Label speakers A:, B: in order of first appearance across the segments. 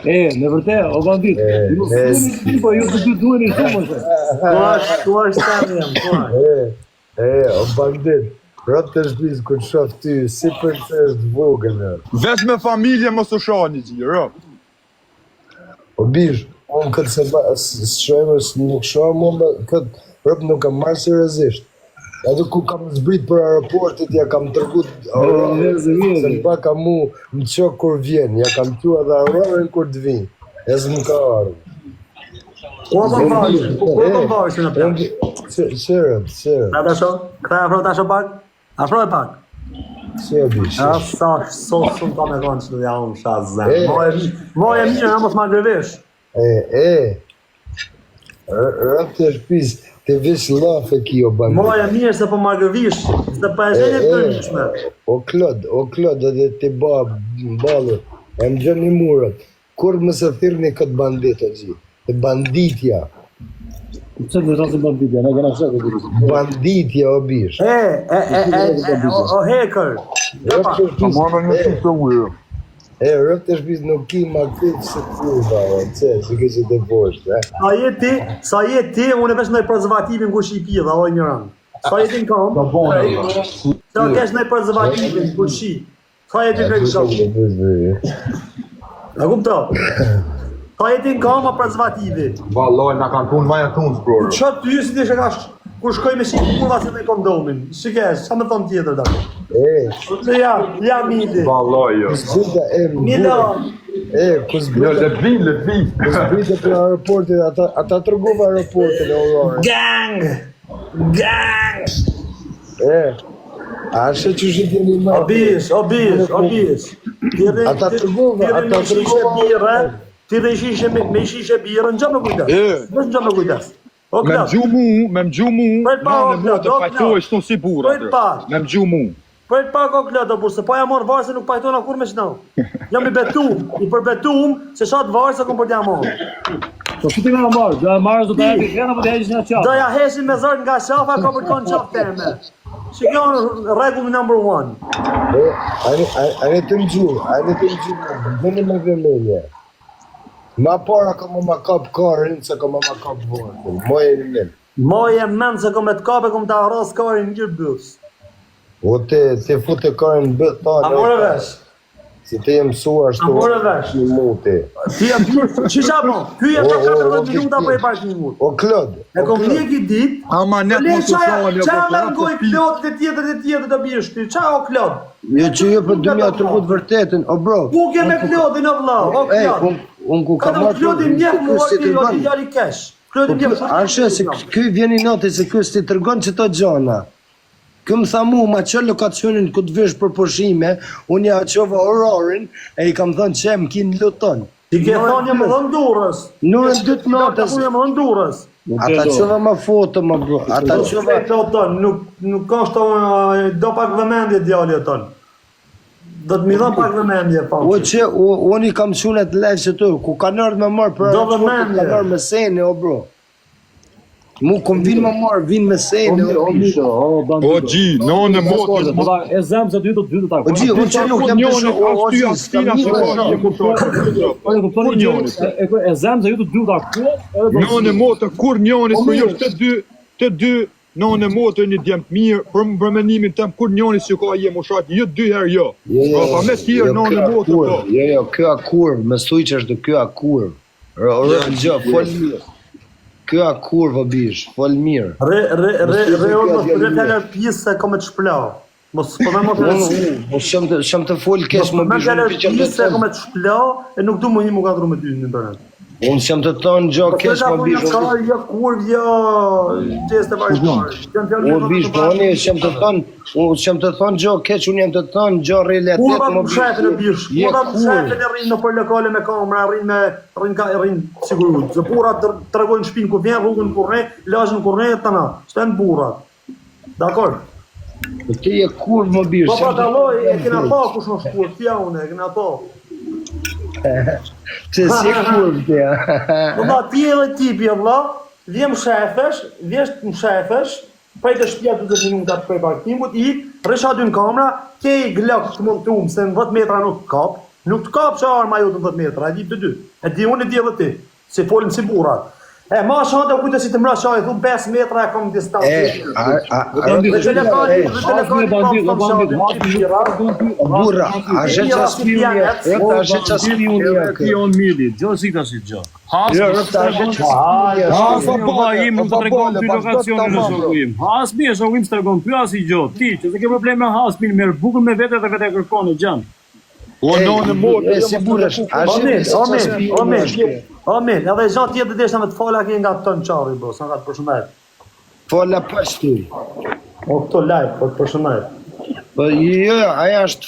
A: Në vërtet, o bandit, po ju të dy duheni shumë.
B: Tu është tani jam,
C: o bandit, rrët të shpiz kur të shof ty, si për të është vogël.
D: Veç me familje mos u shani ti, rrët.
C: O bish, unë këtë se shojmës nuk shohë, këtë rrët nuk kam marrë seriozisht. Edhe ku kam zbrit për aeroportit, ja kam tërgut se mba ka mu më qokë kur vjen, ja kam tua dhe Aurorin kur të vinë, e zë më ka arë.
B: Ku të vajshë në plan?
C: Sërët.
B: Këta afro të asho pak? Afro e pak?
C: Që e bish?
B: Sot shumë ka me konë që të ja unë shazë zemë. Moj e mirë, në mos ma grevesh.
C: Rëp të shpiz, të vish lafe ki o bandit.
B: Moj e mirë se po ma grevish, se pa e zhenje të njëshme.
C: O Klod, edhe të balë, e më gjëni murët, kur më se thirni këtë bandit o gjithë, të banditja.
A: Që në rrasë banditja, në gëna shakë të gjithë.
C: Banditja o bish.
B: O hacker.
C: Rëp të shpiz,
D: të ujë.
C: rëp të shpiz nuk ki ma këtë se të kurva, që kështë të poshtë,
B: Sa jeti, unë e vesh nëjë prezervativin ku shi dhe oj një rëndë. Sa jeti në kam? Sa kesh nëjë prezervativin ku shi. Sa jeti në kësha? A kupto? Sa jeti në kam a prezervativi?
D: Vallaj, na kanë punë maja tunës, bror.
B: Qa ty si të shë ka kur shkoj me shikë kurva se me kondomin. Shikesh, sa me thonë tjetër da? Se ja midi.
D: Vallaj, jo.
C: Kusbita
B: Milo.
C: Kusbita për aeroportit, ata tërgova aeroportin e Aurora.
B: Gang!
C: A shë që shë tjeni ma?
B: Obish.
C: Ata tërgova.
B: Ti dhe me shishe birë, në gjë me kujtas. Në gjë me kujtas.
D: Me më gju mu, në motë pajtoj shtu si bura. Me më gju mu.
B: Për pak o klëtë, burë, se pa ja morë varë se nuk pajtona kur me qëna. Jam i përbetum se shatë varë se kom për t'ja morë.
A: Po që ti nga marë? Do ja marë do të heqë apo të heqë nga qafë?
B: Do ja heshin me zërë nga shafa, ka për t'konë qafë teme. Që kjo në regull number 1.
C: Ane të më gju, dhëni me vëmenje. Ma para ka ma kap karin se ka ma kap vërën, moje në men.
B: Moje men se kom e t'kape, kom t'a arras karin një bës.
C: O te fute karin bët tani.
B: A more vesh?
C: Si te jem suar shtu.
B: A more vesh?
C: Një muti.
B: Ti jem qisha po? Ty jem për 14 minuta për e parë një mut.
C: O Klod.
B: E kom njeki dit.
D: Ama net më të sali.
B: Qa largoj Klod dhe tjetër të bishë ti? Qa o Klod?
C: Jo që jo për 2013 vërtetën, o bro.
B: Ku ke me Klodin o vla? O Klod.
C: Unë ku ka marrë
B: Klodin njeh mu orë ti o jari kesh. Klodin njeh shumë.
C: Arshe se këj vjeni nati se këj s'ti tërgon që të gjana. Kë më tha mu, ma që lokacionin ku të vesh për pushime, unë ja qova Aurorin e i kam thënë që më kinë luton.
B: Ti ke thonë jam edhe ndurës.
C: Nurën 2 natës.
B: Unë jam edhe ndurës.
C: Ata qova ma foto, ma bro. Ata qova...
B: Nuk është do pak vëmendje djali e tonë. Do të mi dhëm pak vëmendje, pa.
C: O që, unë i kam qunet lejë që të, ku ka nërë me marë për
B: do vëmendje.
C: Ka nërë me sene, o bro. Mu kom vinë me marë, vinë me sene, o
A: mito,
D: O gji, në motë.
A: E zemë se dy të takë.
C: O gji, unë që nuk jam të shumë, o gji,
D: s'kina që
A: e zemë se ju të dy takë.
D: Në motë, kur njoni s'po jo të dy, në motë një djemë të mirë, për menimin tem, kur njoni s'ju ka je moshat, jo 2 herë jo. Pa me tjerë në motë të.
C: Jo, kjo akur, me thuj që është kjo akur. Gjë, fol mirë. Kjo akur, vëbish, fol mirë.
B: Re, mos për të pjesë se kom e të shpla. Mos për me më të
C: Shëm të fol kesh më bish.
B: Mos për me pjesë se kom e të shpla, e nuk du më një më katru me ty në internet.
C: Unë shëm të thonë gjo kesh më bish.
B: Ja kur, ja qes të vajshmarë.
C: O bish, po unë shëm të thonë gjo kesh, unë jem të thonë gjo relatet më bish.
B: Kurva të shefin e bish, kurva të shefin e rinë në për lokale me kamera, rinë sigurut. Zë pura të regojnë shpinë ku vjen, rrugën kurne, lashën kurne, të na. Shten burat. Dakor?
C: Po ti e kur më bish.
B: Po pataloj, e kena pa kush në shkur, tja une, e kena pa.
C: Që si e kur tja.
B: Po ma ti edhe tipi, vla, vjem shefesh, vjesht më shefesh, prej të shpja 20 minuta për parkimut, rresha dy në kamera, ke i glok të montuar se në 10 metra nuk të kap që arma jote në 10 metra, e di të dy. E di unë e di edhe ti, se folim si burrat. Ma shante u kujtë si të mra shaj, thu 5 metra e kom distancë.
C: Burra, a zhe qa s'pionja, rëpta a zhe qa s'pionja kë.
A: Pion mili, gjo si ka si gjo.
C: Rëpta a zhe qa s'pionja.
A: Hasë po im, nuk të tregon ty lokacionin në shokuim. Hasë mi e shokuim së tregon, ty as i gjo, ti, që se ke problem me hasë mi, merë bukën me vete dhe vete kërkone gjanë.
D: O në motë,
C: si burrash, a zhe qa s'pionja.
B: Amen, edhe gjatë tjetë të deshna me të fala ke nga të në qari, bro, sa nga të përshënajt.
C: Fala pashtu.
B: O këto live, po të përshënajt.
C: Po jo, aja është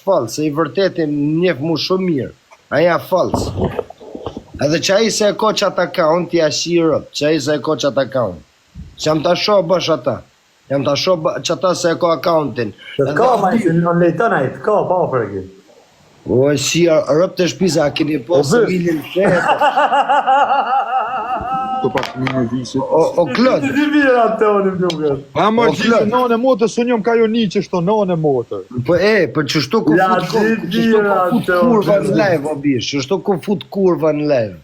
C: false, i vërtetin njef mu shumë mirë, aja false. Edhe që aji se e ko që ata account, ja shirët, që aji se e ko që ata account. Që jam të shoh bësh ata, jam të shoh që ata se e ko accountin.
B: Që ka ma i se në lejtonajt, ka pa për e ki.
C: O, si, rëp të shpisa, a keni po së milin shetë. O, Klod.
B: Ti mirë atë unë më gjukët.
D: A më gjithë nane motë, së njëm ka jo një që shto nane motë.
C: Po për që shtu ku fut kurva në live, o bish, që shtu ku fut kurva në live.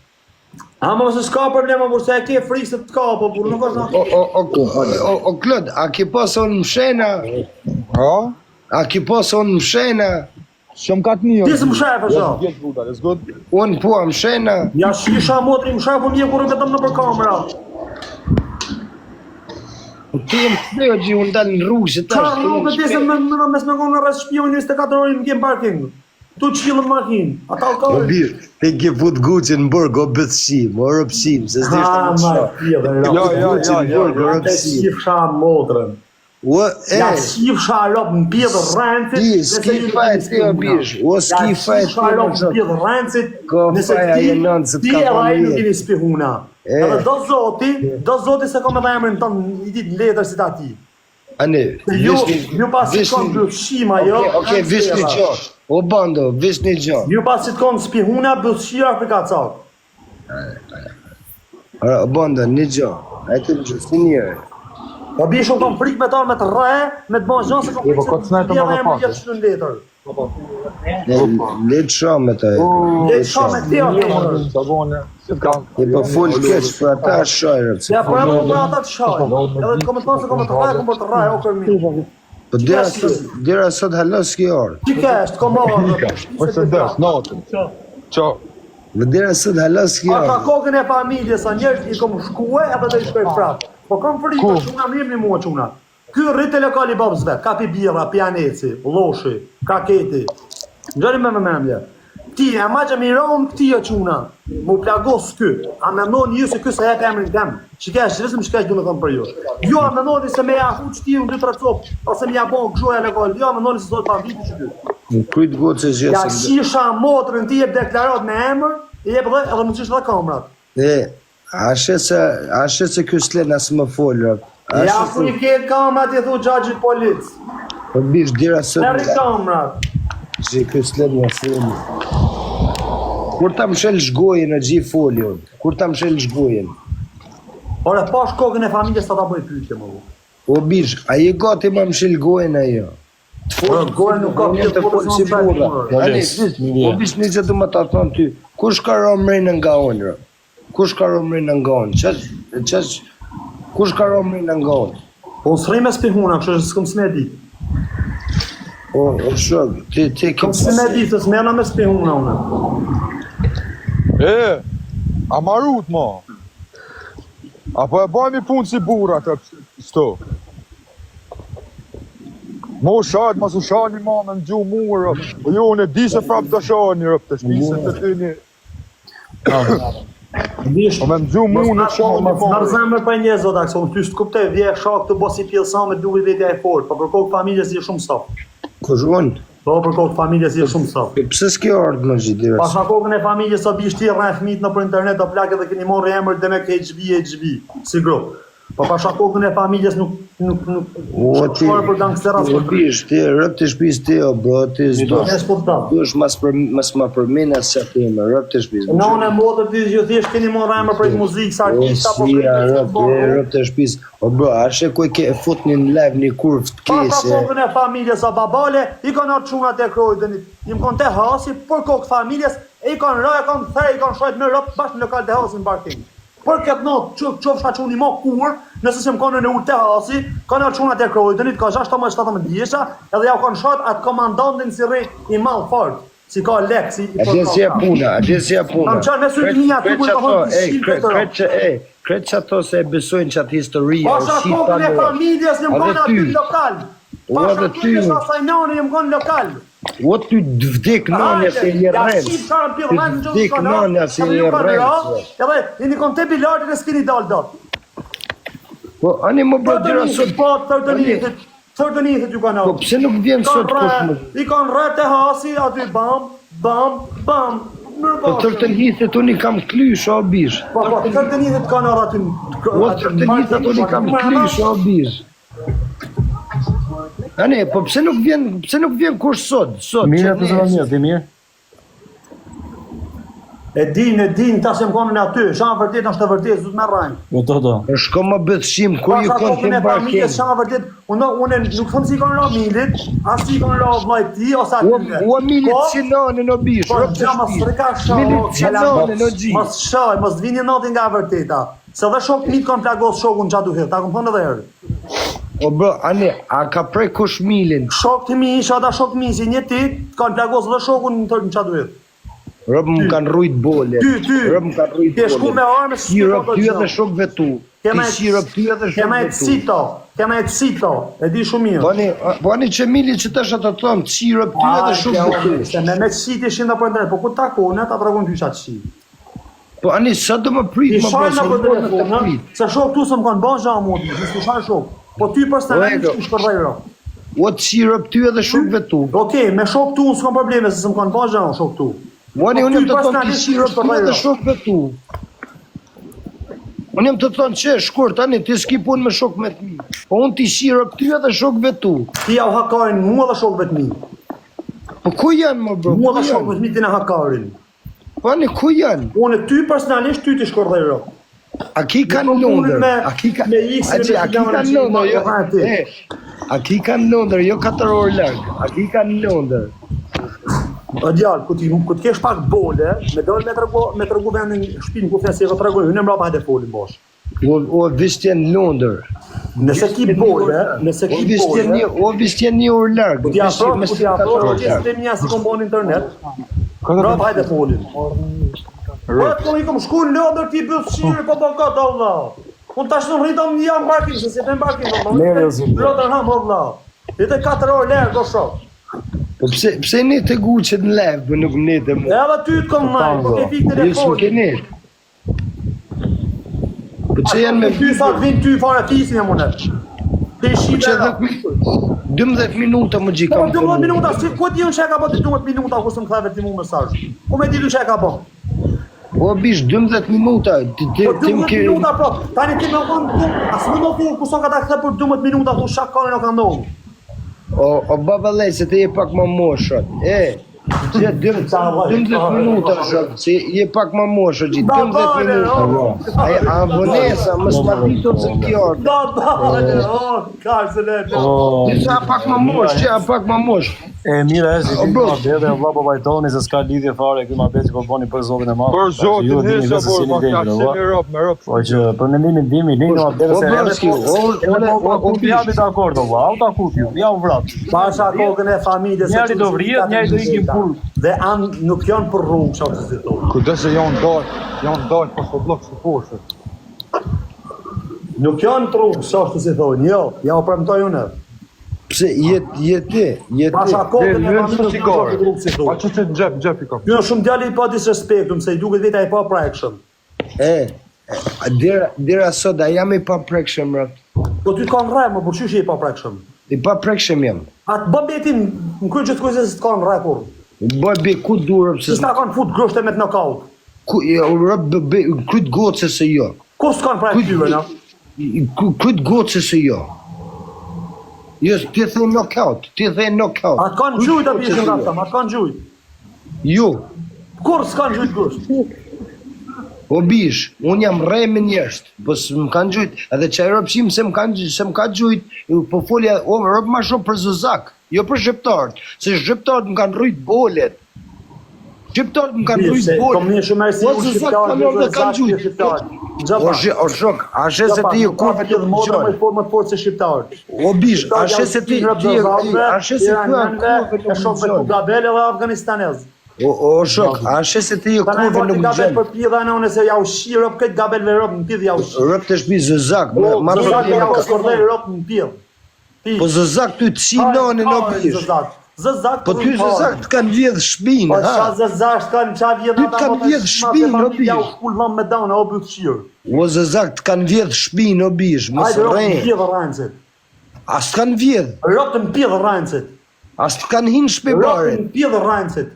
B: A më se s'ka problema, por se e ke frikë se të ka, po por nuk është në...
C: O, Klod, a ki posë unë më shena? A ki posë unë më shena?
D: Shumë ka të një.
B: Ti së më shefë, sho?
C: Unë po më shena?
B: Ja shisha motri më shefë, mje kur vetëm në për kamera.
C: Ti më të dhe unë dalë në rrugë që ta
B: Qarë nuk e ti se mes me konë në rrës shpion 24 orë më kemë parking. Tu të shilën makinë, ata u kërë.
C: O birë, te ke fut Gucci në burg, o bëtësim, o rëpsim, se s'dishtë në shumë.
B: Ja s'kifsha lop në pjedë rëncit.
C: Ti, s'kifa e ti o bish, o s'kifa e ti o
B: lop në pjedë rëncit.
C: Ko faja e nënë se
B: ti
C: t'ka
B: e
C: pa
B: rajnë nuk
C: mirë.
B: jeni spihuna. Edhe do zoti se kom edhe emrin ton i dit në letër si ta ti.
C: Ane,
B: Ju pas si të konë bëfshima, jo?
C: Oke, vish një gjo. O bando, vish një gjo.
B: Ju pas si të konë spihuna, bëfshira për ka cak.
C: O bando, një gjo. A e të një gjo, si njëre.
B: Po bish unë kom frikë me ta me të re, me të bënë gjonë se kom frikë se të bjerë e më jetë shtu në letër.
C: Letë shumë të e.
B: Letë shumë me të e.
C: E po full keq për ata shojrët.
B: Ja, po edhe unë ata të shaj. Edhe të komë të thonë se komë të raj, komë për të raj, o kërmi.
C: Po dira sot halos ki orë.
B: Që kesh, të komë orë.
D: Përse ndesh, natën. Qa?
C: Më dira sot halos ki
B: Ata
C: orë.
B: kokën e familje, sa njerës i komë shkue, edhe dhe i shkoj prapë. Po kom frikë, quna më jemi një mua quna. Ky rritë e lokali babës vetë, ka pi bira, pianeci, loshi, kaketi. Gjëri me mëmendje. Ti, e ma që miron këti e quna, mu plagos ky, a mendon ju se ky se jep emrin tem. Shikesh, vetëm shkesh du me thëmë për ju. Jo, a mendoni se me ja huq ti unë 2-3 copë, ose me ja bon gjoja lokal, jo, a mendoni se sot pa viti që ty.
C: Në kujt gotë se gjithë
B: Ja shisha motrën ti jep deklarat me emër, i jep edhe më qishë dhe kamrat.
C: A shet se kjo s'len asë më folë.
B: Ja ku i ketë kamrat i thu gjajgjit polic.
C: Po bish dira sot.
B: Merri kamrat.
C: Që kjo s'len më folë. Kur ta më shel shgojën e gjithë foljon? Kur ta më shel shgojën?
B: Ore, pash kokën e familjes sa ta bëj pyetje më vu.
C: O bish, a je gati më shel gojën ajo?
B: Ore, gojën nuk ka
C: Të folë si burra. O bish një që të më të thonë ty, kush ka romrinë nga unë? Kush ka romrinë nga unë? Kush ka romrinë nga unë?
B: Po unë s'rri me spihuna, kështë s'këm s'me di.
C: O shok, ti
B: Këm s'me di, se s'mena me spihuna une.
D: A marut ma. Apo e bajmi punë si burat e sto. Mo shajt, ma su shani ma me në gjuhë murë. Po jo, unë e di se prap të shani rëp të shpise të ty një. Po me në gjuhë murë në shani ma.
B: Në zemër për një zota, këso unë ty s'të kuptoj, vje shak të bosi pjellësa me duke vetja e fort, po për kokë familjes i shumë staf.
C: Kush unë?
B: Po për kokë familjes i shumë staf.
C: Pse s'ke ardhë më gjithë dirës?
B: Pas në kokën e familjes sa bish ti rrën fëmijët në për internet, o plak edhe keni morë emër dhe me HB, si grupë. Po pasha kokën e familjes nuk shkore për gangstera
C: O bish, ti rëp të shpis ti o bro, ti s'do dush mas ma përmina se ti me rëp të shpis.
B: Në unë e modë të ju thjesht keni më rajmë për muzikë, sa artista po
C: rëp të shpis. O bro, ashe kuj ke fut një live një kurv të
B: pasha
C: kese.
B: kokën e familjes o babale, i kanë atë qunat e krojtënit, i më konë te hasi për kokë familjes, e i kanë rëj, i kanë thej, i kanë shojt me rëp bashkë në lokal të hasin barkim. Për këtë notë, qofsha quni ma kur, nëse se më kanë në urte hasi, kanë atë qunat e krojtënit, ka 16-17 vjesha, edhe ja u kanë shojt atë komandantin si rej i malë fort, si ka lek, si i
C: A gjë si e puna.
B: Kam qenë me sëjtë një aty për të hëndë të shqilë të të
C: Kretë që ato se besojnë që atë historia,
B: pasha kokën e familjes një më kanë aty lokal. Pasha
C: edhe ty.
B: kokën e sajnani një më kanë lokal.
C: O ty vdek nanja se një rremës. Vdek nanja se një rremës.
B: Edhe, jeni kon te bilardin e s'kini dal dot.
C: Po, ani më bërë dira sot.
B: Po, tërdënithet ju kanë
C: Po, pse nuk vjen sot kush më?
B: I kanë rre të hasi, aty bam.
C: Po, tërtënithet unë i kam klysh, o bish.
B: Po, tërdënithet kanë arë aty.
C: O, tërtënithet unë i kam klysh, o bish. Ani, po pse nuk vjen kush sot?
A: Mirë të zëra mirë, ti mirë?
B: E din, ta se më konën aty, shanë vërtet është të vërtet, zut me rajnë.
A: Do.
C: Shko më bëtshim, kur ju konë të
B: e familjes, shanë vërtet, unë nuk thëmë si kanë la milit, as si kanë la vlajti, ose aty.
C: O milit që nane në bish,
B: Po, gjama së rika
C: Milit që nane në gji.
B: Mos shaj, mos vini natin nga vërteta. Se dhe shok mit kanë plagos shokun qa duhet, ta këmë thonë edhe herë.
C: O bro, ani, a ka prej kush milin?
B: Shok të mi isha da shok mi, si një ti, kanë plagos dhe shokun në tërë në qa duhet.
C: Rëbë më kanë rujt bole.
B: Ty.
C: Rëbë më kanë rujt
B: Ti e shku me
C: bole.
B: arme,
C: Ti rëbë ty edhe shokve tu. Ti si rëbë ty edhe
B: Kema
C: shokve
B: e cito, e di shumë mirë.
C: Po ani që mili që të shë të thonë, si rëbë ty edhe shokve tu.
B: Se me citi e shinë dhe për internet, po ku takone, ta tragon ty qatë shi.
C: Po ani, sa do më prit
B: I
C: më
B: shajnë në për
C: bërë,
B: telefon, se shok tu se më kanë banë gjamë moti, nësë shajnë shok. Po ty personalisht i shkërdajra.
C: O të si rëbë ty edhe shokve tu.
B: Okej, me shok tu unë s'kam probleme, se më kanë banë gjamë shok tu.
C: Unë jem të thonë të si rëbë ty edhe shokve tu. Unë jem të thonë që shkurt, ani, ti s'ki pun me shok me të mi. Po unë ti si rëbë ty edhe shokve tu.
B: Ti ja u hakarin mua dhe shokve të mi.
C: Po ku janë më bro?
B: Mua dhe shokve të mi ti në hakarin.
C: Po ani, ku janë?
B: Unë ty personalisht ty ti shkërdajra.
C: A ki kanë Londër? A ki kanë Londër? A ki kanë Londër, jo 4 orë largë. A ki kanë Londër?
B: O djallë, ku të kesh pak bole, me dojnë me tërgu vendin shpinë ku fjasi e të tërgu, unë e mrapa hajde folin bosh.
C: O vistjen Londër.
B: Nëse ki bole,
C: O vistjen një orë largë.
B: ku t'ja afro, qësë të minja si kom bo në internet, mrapa hajde folin. Rëtë ku i kom shku në Londër ti bëth shiri, po këtë, Allah. Unë tash në rritëm një jam barkim, se si të në barkim, rëtër ham, Allah. Jete 4 orë lërë, do shok.
C: Po pse ne të guqet në levë, për nuk ne të më?
B: E edhe ty të kom majë, po ke fik telefonin.
C: Ke ne. Po që janë me...
B: Ty sa të vinë ty fare fisin e mune. Te shi
C: që
B: vera.
C: 12 minuta më gjika
B: Po
C: më
B: 12 minuta, si ku ti unë që e ka po të 12 minuta ku së më theve ti mu mesazh. Ku me di du që e ka po?
C: O bish, 12 minuta.
B: Po 12 minuta po, tani ti me konë tu, asë më në tu ku son ka ta këthe për 12 minuta tu shak kone në ka ndonë.
C: O baba lej, se të je pak më moshët. Që 12 minuta shok, se je pak më moshët gjithë, 12 minuta. A vonesa, më s'matito të në kjo.
B: Da, kërë se le.
C: Që a pak më moshë, që a pak më moshë.
A: E mira e si ti ma bede, vla po vajtoni se s'ka lidhje fare, këj ma bede që po boni për zotin e ma.
D: Për zotin hesa, por ma ka që me rëpë, me rëpë.
A: Po që për mendimin dimi, linjë ma bede se po t'jabi të akord, au të akut ju, ja u vrat.
B: Pasha kokën e familjes.
A: Njeri do vrijet, njeri do ikim pur.
B: Dhe anë nuk janë për rrugë, që të si tonë.
D: Kudese janë dalë për së blokë së poshtë.
B: Nuk janë të rrugë, që të si tonë, jo, ja u premtoj unë.
C: Pse jeti.
B: Pasha kokën e familjes nuk janë për rrugë si
D: A
B: tonë.
D: që të gjep i kam.
B: Ju shumë djali i pa disrespektum, se i duket veta i pa prekshëm.
C: Dira sot, a jam i pa prekshëm, rët.
B: Po ty t'ka në raj, më përqysh i pa prekshëm.
C: I pa prekshëm jam.
B: Atë bë betin në kërë gjithë kujse se t'ka në raj kur.
C: Bëj ku durëm se...
B: Si s'ta kanë fut grështë me të knockout.
C: Kryt gocë se jo.
B: Kur s'ka në praj tyre, na?
C: Këtë gocë se jo. Jo, ti the knockout, ti the knockout.
B: Atë kanë gjujt atë bishin raftam, atë kanë gjujt.
C: Jo,
B: Kur s'kanë gjujt gusht?
C: o bish, unë jam rrej me njerëst, po s'm kanë gjujt, edhe që ropshim se m'ka gjujt, po folja, o, rop ma shumë për zëzak, jo për shqiptarët, se shqiptarët m'kanë rrujt bolet. Shqiptarët m'kanë rrujt bolet.
B: Kom një shumë mërësi u shqiptarët,
C: O shok, ashe se ti kurve të
B: më fort se shqiptarët.
C: O bish, ashe se ti ashe se ty anë kurve
B: e shumë për Kugabele dhe Afganistanez.
C: O shok, ashe se ti kurve nuk
B: gabel
C: gjenë.
B: për pidha në unë se ja ushi rëp këtë gabel ve rëp në pidh ja ushi.
C: Rëp të shpi zëzak, ma
B: Zëzak ja
C: probleme
B: ushi
C: ka.
B: kordej rëp në pidh.
C: Po zëzak ty të sinone në bish.
B: Zëzak
C: Po ty zëzak të kanë vjedh shpinë,
B: Po qa
C: ha?
B: zëzak s'kanë qa vjedh
C: Ty t'kanë vjedh shpinë, o bish.
B: Ja u shkull dham me daune, o bëtë shirë.
C: O zëzak të kanë vjedh shpinë, o bish, mos
B: Ajde rëp në
C: rrejnë.
B: pidh rëncit.
C: As të kanë vjedh,
B: Rëp në pidh rëncit.
C: as të kanë hinë shpe
B: Rëp
C: bare.
B: në pidh rëncit.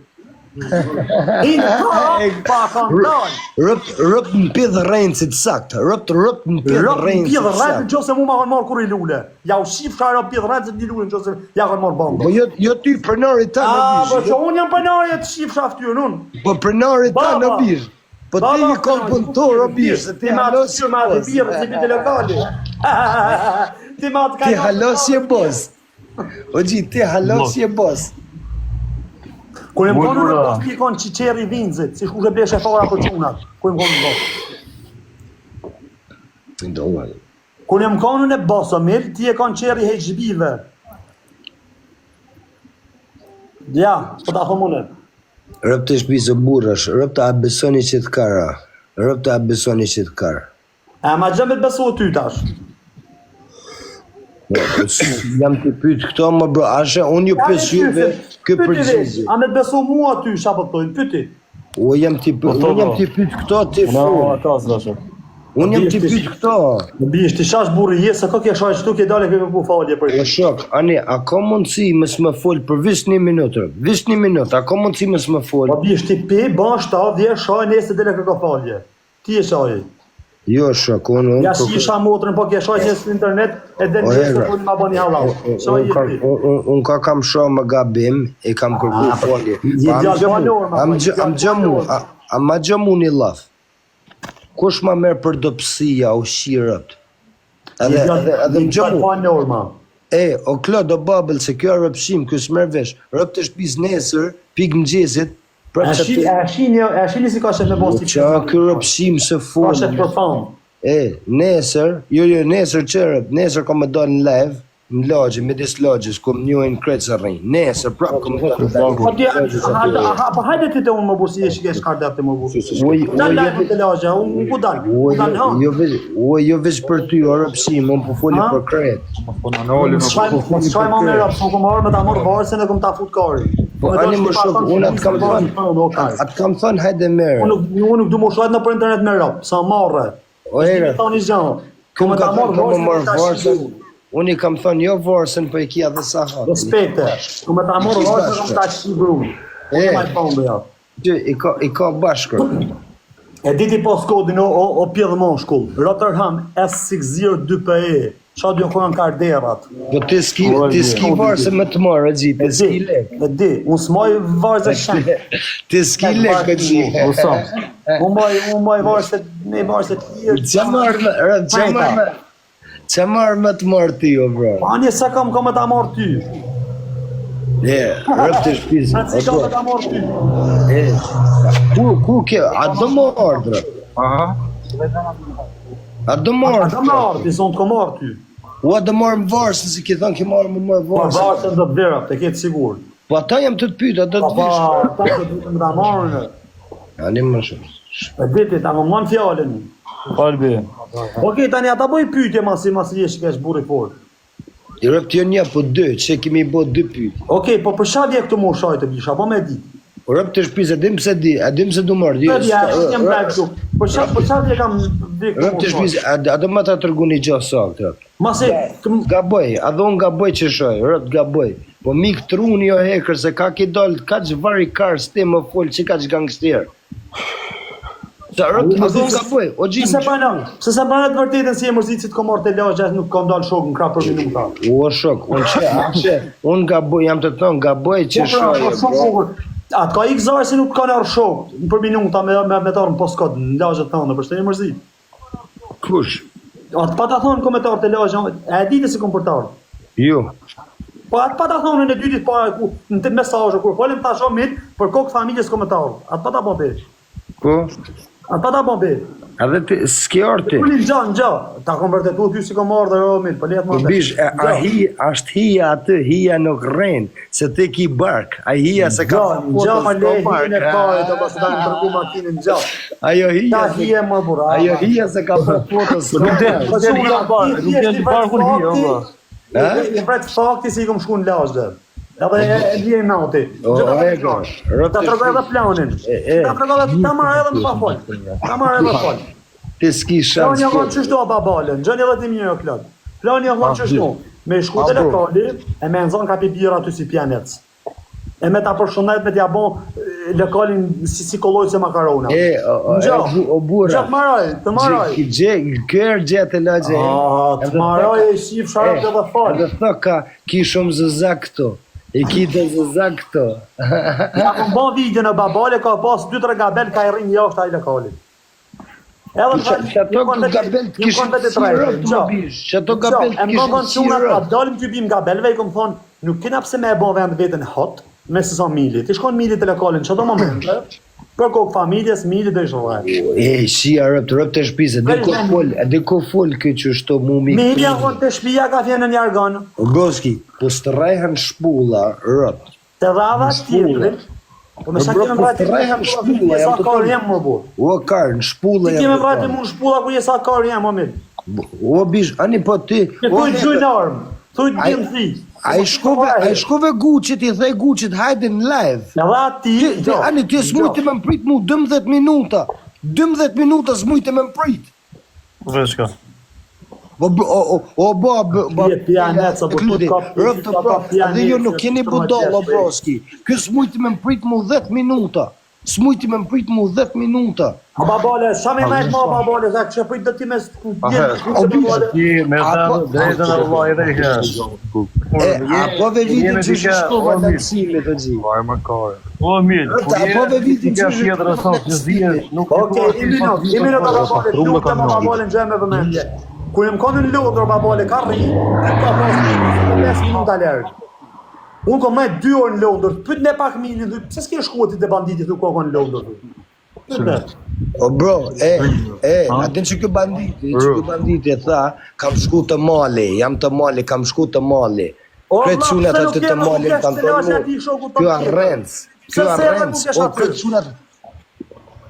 B: Inë pa kanë dalë.
C: Rëp në pidh rrencit sakt, rëp në pidh
B: Rëp në
C: rrencit
B: pidh rëncit
C: sakt.
B: që se mu ma kanë marë kur i lule. Ja u shif shara rëp pidh rëncit një lule që se ja kanë marë bamba.
C: Po jo ty prenari ta në
B: Po
C: bish.
B: që unë jam përnarje të shif shaftyrën unë.
C: Po prenari ta në
B: Baba.
C: bish. Po ti i kom punëtor, o bish, se ti halos
B: Ti ma të birë, si piti lokali. Ti ma të
C: Ti halos je bos. O gji, ti halos je bos.
B: Kur e më konë në të pikon qiqeri vinzit, si shku që bleshe fara për qunat. Kur e më konë në bosë. Kur e më konë në bosëmil, ti e konë qeri hejgjbive. Ja, po ta thomune.
C: Rëp të shpisë burrash, rëp të abesoni që të kara. Rëp të abesoni që të kara.
B: E ma gjëmë të besu ty tash.
C: Jam të pyt këto më bro, ashe unë ju pes juve kë përgjigje.
B: A me të besu mua ty, shapo të tojnë, pyti.
C: O jam të pyt këto ti fol. Unë jam të pyt këto.
B: Në bish, ti shash burri jesë, se ko kje shaj qëtu kje dale kje ku falje për
C: O shok, ani, a ka mundësi më s'më fol për vish një minutë, vish një minutë, a ka mundësi më s'më fol?
B: Po bish, ti pi, ban shta, vje, shaj, nesë dele kë falje. Ti e shaj.
C: Jo shok, unë...
B: Ja shisha motrën, po kje shaj qësë në internet, e dhe njësë të punë ma bani halal. Shaj e ti.
C: Unë ka kam shoh më gabim, e kam kërku folje. Am gjamu një laf. Kush ma merë për dopsia o shirët? Edhe më gjamu. O Klod, o babel, se kjo rëpshim, kjo s'merë vesh. Rëp të shpis nesër, pik më gjezit,
B: E shini si ka shetë me bosti.
C: Qa kjo rëpshim se
B: Ka
C: folë.
B: shetë profan.
C: Nesër, nesër qërët, nesër kom me do në live, në lagje, midis lagjes, kom njojnë kretë së rrinë. Nesër, prapë kom me do në live.
B: Po hajde ti të unë më bursi, e shike shkar dhe të më bursi. Dalë live të lagje, unë ku dalë? Ku dalë në
C: Jo veç për ty, o rëpshim, unë po foli për kretë.
B: Shkaj ma me rëpë, më kom arë me ta morë varëse në kom ta fut kari.
C: Po ani më shok, unë atë kam thënë hajde merë.
B: Unë nuk du më shajt në për internet me rëpë, sa marre.
C: O era,
B: Thani zhanë.
C: këmë ka thënë ka më marë varsën, unë i kam thënë jo varsën, për i kia dhe sa hatë.
B: Respekte, ku me ta morë varëse kom ta qi brunë. Unë ma i pëndë ja.
C: I ka bashkër.
B: E diti pas kodin o pjedhë mon shkull. Rotterdam S602PE. Qa dy kërën karderat.
C: Po ti s'ki varsën më të marë, gji, ti s'ki lek.
B: E di, unë s'moj varëse shenë.
C: Ti s'ki lek, gji.
B: Unë moj varëse të tjirë.
C: Qa marë më të marë ti, o bro?
B: Anje se kam me ta marë ty.
C: Rëp të shpizë.
B: Anë si kam me ta marë ty.
C: Ku kjo? A do më ardrë? A do më
B: A da
C: ardrë?
B: marë, ti zonë të ko marë ty.
C: U a do marë më varsën, si ki thonë ki marë më marë
B: Po
C: varsën.
B: varëse do të vera, të ketë sigur.
C: Po ata jam të pyta, do të
B: Pa,
C: vishë.
B: ta që të më ta marë në.
C: Ani më shumë.
B: E diti, ta më manë fjallin.
A: Kalbi.
B: Okej, tani ata bëj pyetje masi jesh kesh burri fort.
C: I rëp të një, po dë, që kemi bo 2 pytë.
B: Okej, po për shkak vje këtu më shajtë bisha, po me di.
C: Rëp të shpizë, adim se du marë.
B: Po ja, jam brak këtu. Për shkak vje kam vje këtu.
C: Rëp të shpizë, a do më ta tërgu një gjohë sakë, rëp.
B: Masi,
C: Gaboj, a do unë gaboj që shoj, rëp gaboj. Po mik truni jo hekër, se ka ki dollë, ka që vari karës ti më folë, që ka që gangsterë. Sa rëpt, a do nga bëj, o
B: Se
C: gjimë.
B: se banë të vërtetën si e mërzit si të komar të lagja, nuk kam dalë shok në krah për minuta.
C: O shok, unë nga bëj, jam të thonë, nga bëj që shoje, bro.
B: Atë ka ik zarë si nuk ka nërë shok, për minuta me të arë në postkod, në lagja të thonë, përshtë e mërzit.
C: Kush?
B: Atë pa ta thonë komentar të lagja, e dite si kom për të arë.
C: Jo.
B: Po atë pa ta thonë në dytit para, në të mesajë, kur folim ta shomit, për kokë familjes komentarë. Atë pa ta bombe.
C: Ko?
B: Atë pa ta bombe.
C: Edhe ti, s'ke orti.
B: Kulin gja, ta kom vërtetu ty si kom ardhe romit, për letë më
C: Bish, ashtë hija aty, hija nuk rrenë, se ti ki bark, a hija se ka
B: gja më le, hijen e pare, të pas të da në tërgu makinin gja.
C: Ajo hija
B: Ta
C: se...
B: hije më bura.
C: Ajo hija se ka për fotos.
A: Nuk den barkun hija,
B: I vret fakti si i kom shku në lashtë. Edhe e vjen nati. Ta tregoj edhe planin. Ta tregoj edhe ta marrë edhe më pa fol. Ta marrë edhe fol.
C: Ti s'ki shans.
B: Plani avon çështo babalen. Gjani edhe ti mirë klot. Plani avon çështo. Me shku te lokali, e me nxon kapi bira aty si pianec. E me ta përshëndet me t'ja bon lokalin si kollojse makarona.
C: O bura.
B: Gjat maroj, të maroj.
C: Kër gjetë lagje.
B: Të maroj e shif sharp edhe fol.
C: Edhe thoka, ki shumë zëza këto. E ki të zëza këto.
B: Ja kom bon video në babale, ka pas 2-3 gabel ka i rinj jashtë ai lokalit.
C: Që ato gabel të kishin sirop të më bish. Që ato gabel të kishin sirop.
B: Dalim t'ju bim gabelve, i kom thonë, nuk kena pse me e bon vend vetën hot, me sësa milit. I shkon milit të lokalin, që do momente, për kokë familjes, milit dhe i shërë.
C: Shia rëpt të shpise, dhe ko fol këtë që shto mumi.
B: Milja kon të shpia ka fjenë në jargon.
C: Goski, po së rejhen shpulla rëpt.
B: Të dhava tjetërit, po me sa keme vrati mu sa kar jem më burë.
C: O karë, në shpulla
B: Ti keme vrati mu në shpulla ku jesa kar jem më mirë.
C: O bish, ani po ti...
B: Thuj të gjujnë armë, thuj të gjemë thi.
C: A i shkove Gucit, i thej Gucit, hajde në live.
B: Edhe ati...
C: Ani, ti s'mujti me mprit mu 12 minuta. 12 minuta s'mujti me mprit.
A: Vreshka.
C: O bo...
B: Pianet, sa
C: Kludi, rëftë pra, dhe ju nuk keni budol, o broski. Kë s'mujti me mprit mu 10 minuta. S'mujti me mprit mu 10 minuta.
B: A babale, sa me majtë ma babale, dhe që pëjtë dhe ti me
A: Ti me drejtën e Allah edhe i herë.
C: A po ve viti që shkova në kësime të gji.
A: O mirë,
C: po ve viti që
A: shkova që zhije, nuk
B: Oke, imi në të babale, nuk të ma babale në gjemë e vëmendje. Kur jem konë në lodrë babale, ka rri, ty ka pas 5 minuta lërë. Unë kom me 2 orë në lodrë, pëtë ne pak minin, pëse s'ke shkuatit e banditit nuk ka konë në lodrë.
C: O bro, atin që kjo banditi e tha, kam shku të mali, jam të mali, kam shku të mali. Këtë qunat aty të mali në kanë tërmu, kjo arrenc, o këtë qunat...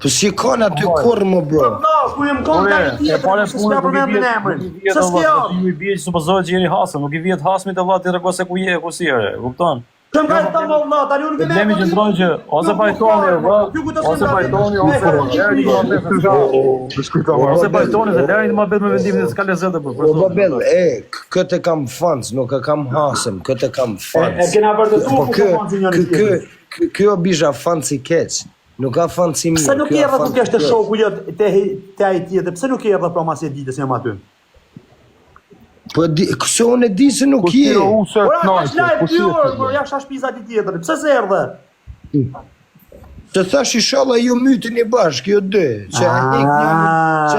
C: Po si kanë aty kur më bro?
B: Ku jem konë ka i tjetër, se s'ka përmendin emrin. Se s'kja?
A: Ju i bje që suppozohet që jeni hasëm, nuk i vjetë hasmit e vlatë të rego se ku je, ku si ere, kupton?
B: Që më ka të më vla, tani unë këme...
A: Problemi që ndronë që ose pajtoni, ose pajtoni, ose pajtoni, dhe lërë një ma betë me vendimin dhe s'ka lezete për
C: O babel, këtë kam fans, nuk e kam hasëm, këtë kam fans.
B: E kena vërtetu ku ka fansi njëri tjetër.
C: Kjo bisha fansi keq, nuk ka fansi mirë.
B: Pse nuk i erdhe tuk eshte shoku jëtë te ai tjetër, pse nuk i erdhe pra mas e ditës jam aty?
C: Po këse unë e di se nuk je.
B: Ora, ka shlajt 2 orë, por ja shash pizat i tjetër, pse se erdhe?
C: Të thash ishala ju mytin i bashkë, jo dy, që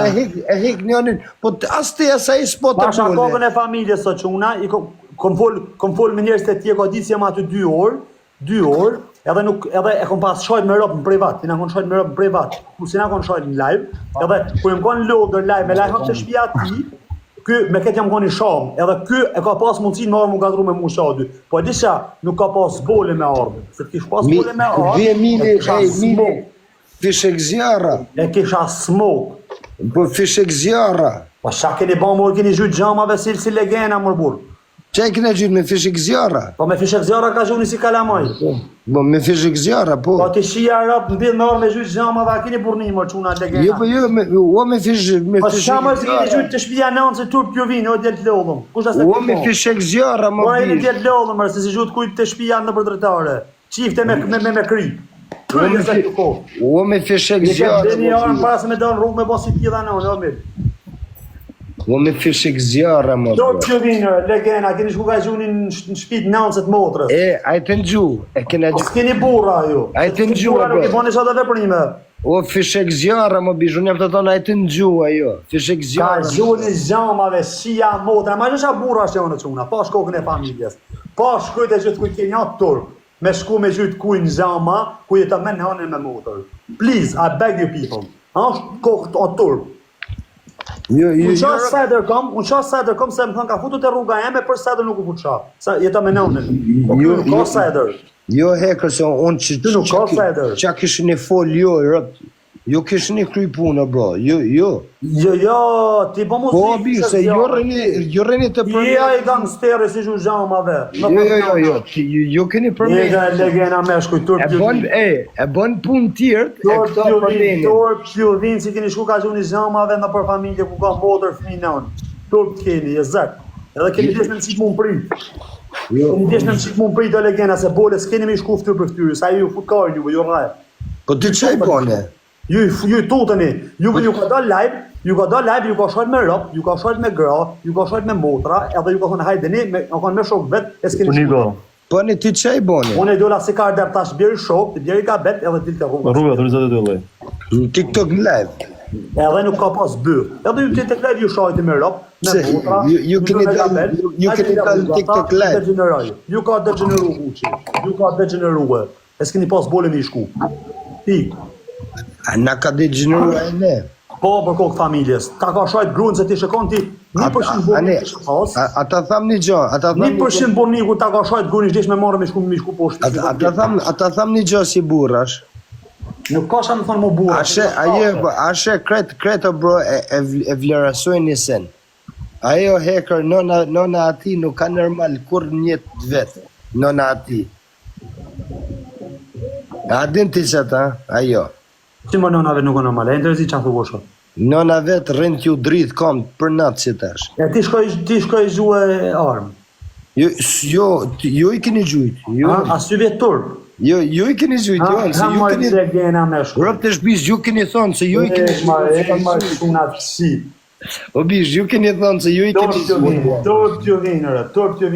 C: e hek njënin, po as të asaj s'po të
B: Pasha kokën e familjes sot që una, kom fol me njerës të tje, ka ditë si jam aty 2 orë, edhe e kom pas shojt me ropë në privat, ti na kon shojt me ropë në privat, ku si na kon shojt në live, edhe ku jem kon lodër live, me live hap të shpia ti, ky me këtë jam kon i sham, edhe ky e ka pas mundësin me arë mu gadru me mu shadu, po e disha nuk ka pas bole me arë, se t'kish pas bole me arë,
C: Vje mili, fishek zjara,
B: e kisha smok,
C: po fishek zjara,
B: po qa keni ba mor keni gjyt gjamave si legena mërbur,
C: që e kena gjyt me fishek zjara?
B: po me fishek zjara ka gjuni si kalamaj,
C: Po me fishek zjara, po.
B: po ti shia rap në bidh me orë me gjyt gjamave, a keni burnimër quna legena.
C: Jo, po jo, o me fishek
B: Po shama si keni gjyt të shpia nanë se turp kjo vinë, o djel të lodhëm.
C: O me fishek zjara, më
B: Po e në
C: bish.
B: djel të lodhëm, se si gjut kujt të shpia në për drejtare. Qifte me kri. Kryes e kjo kohë.
C: O me fishek
B: Një këtë dhe një
C: zjarë.
B: armë para se me dalë rrugë me bo si tjeda në unë, Omid.
C: O me fishek zjarë, mo.
B: Do të vinër, legena, keni shku ka gjunin në shpit 90 motrës.
C: A i të në gju, e kena gju.
B: S'keni burra ju.
C: A i të në gju,
B: Burra nuk i
C: bro.
B: boni qatë veprime.
C: O fishek zjarë, mo bish, unë jam të tonë, a i të në gju, ajo. Fishek
B: Ka
C: zjarë.
B: gjuni zhamave, shia, motra, ma që burra që janë në quna, pa shkokën e familjes. Pa shkujt e gjithë kujt keni atë turp. Me shku me gjithë kujnë zhama, ku jetë me në hanën me motor. Please, I beg you people. Ashtë kokët o turp. Unë qasë seder kom se më thënë ka futu të rruga jeme, për seder nuk u futu qa. Sa jetë me në hanën. O kjo nuk ka seder.
C: Jo hekër se unë
B: Ty nuk ka seder.
C: që kishë një fol, jo, rëpt. Jo kishë një kry punë, bro. Jo.
B: Jo, ti po mu
C: Po, bish, se jo rëni të përmjë.
B: Ja i gangsteri si që zhamave.
C: Jo keni përmjë.
B: Jega e legena me shkuj, turp t'ju vinë.
C: E bën punë tjert, e
B: Turp
C: këta
B: t'ju vinë,
C: përmenin.
B: turp t'ju vinë, si keni shku ka gjuni zhamave në për familje ku ka motër fmi në unë. Turp t'keni, e zek. Edhe keni desh në në qikë mund prit. Keni desh në në qikë mund prit o legena, se bole s'keni me shku fëtyr për fëtyri, sa ju futkarë juve, ju rraj.
C: Po ty që i bone?
B: Ju tuteni, ju ka dalë live, ju ka shojt me rëp, ju ka shojt me gra, ju ka shojt me motra, edhe ju ka thonë hajdeni, në kanë me shok vet, e s'keni shku.
C: Po në ty që i bone?
B: Unë e dola si ka ardër tash bjeri shok, të bjeri ka bet edhe til të rrugë.
A: Rruga 32 lej.
C: Në TikTok në live.
B: Edhe nuk ka pas bërë. Edhe ju të live ju shojti me rëp, me
C: Pse?
B: motra,
C: Ju keni dalë në TikTok live.
B: Ju ka degeneru huqi, ju ka degeneru e s'keni pas bole me i shku. Pik.
C: A na ka degeneru e ne?
B: Po për kokë familjes, ta ka shojt grunë se ti shikon ti 1% burni të shpas.
C: Ata tham një gjo,
B: 1% burni kur ta ka shojt grunë i shdesh me marrë me shku poshtë.
C: ata tham një gjo si burrash.
B: Nuk ka shë më thonë më burra.
C: Ashe kreto bro e vlerësojnë një sen. Ajo hacker, nona ati nuk ka normal kur njët vetë. Nona ati. A din ti që ta? Ajo.
B: Që më nonave nuk o normal, e ndërzi që a thu bosho.
C: Nona vetë rënd t'ju dritë kom për natë që tash.
B: E ti shkoj zhue armë.
C: Jo i keni gjujt.
B: A sy vjetë turp.
C: Jo i keni gjujt.
B: Ha marrë që gena me shku.
C: Rëp të shpish, ju keni thonë se ju i keni gjujt.
B: E marrë shunat si.
C: O bish, ju keni thonë se ju i keni gjujt.
B: Turp t'ju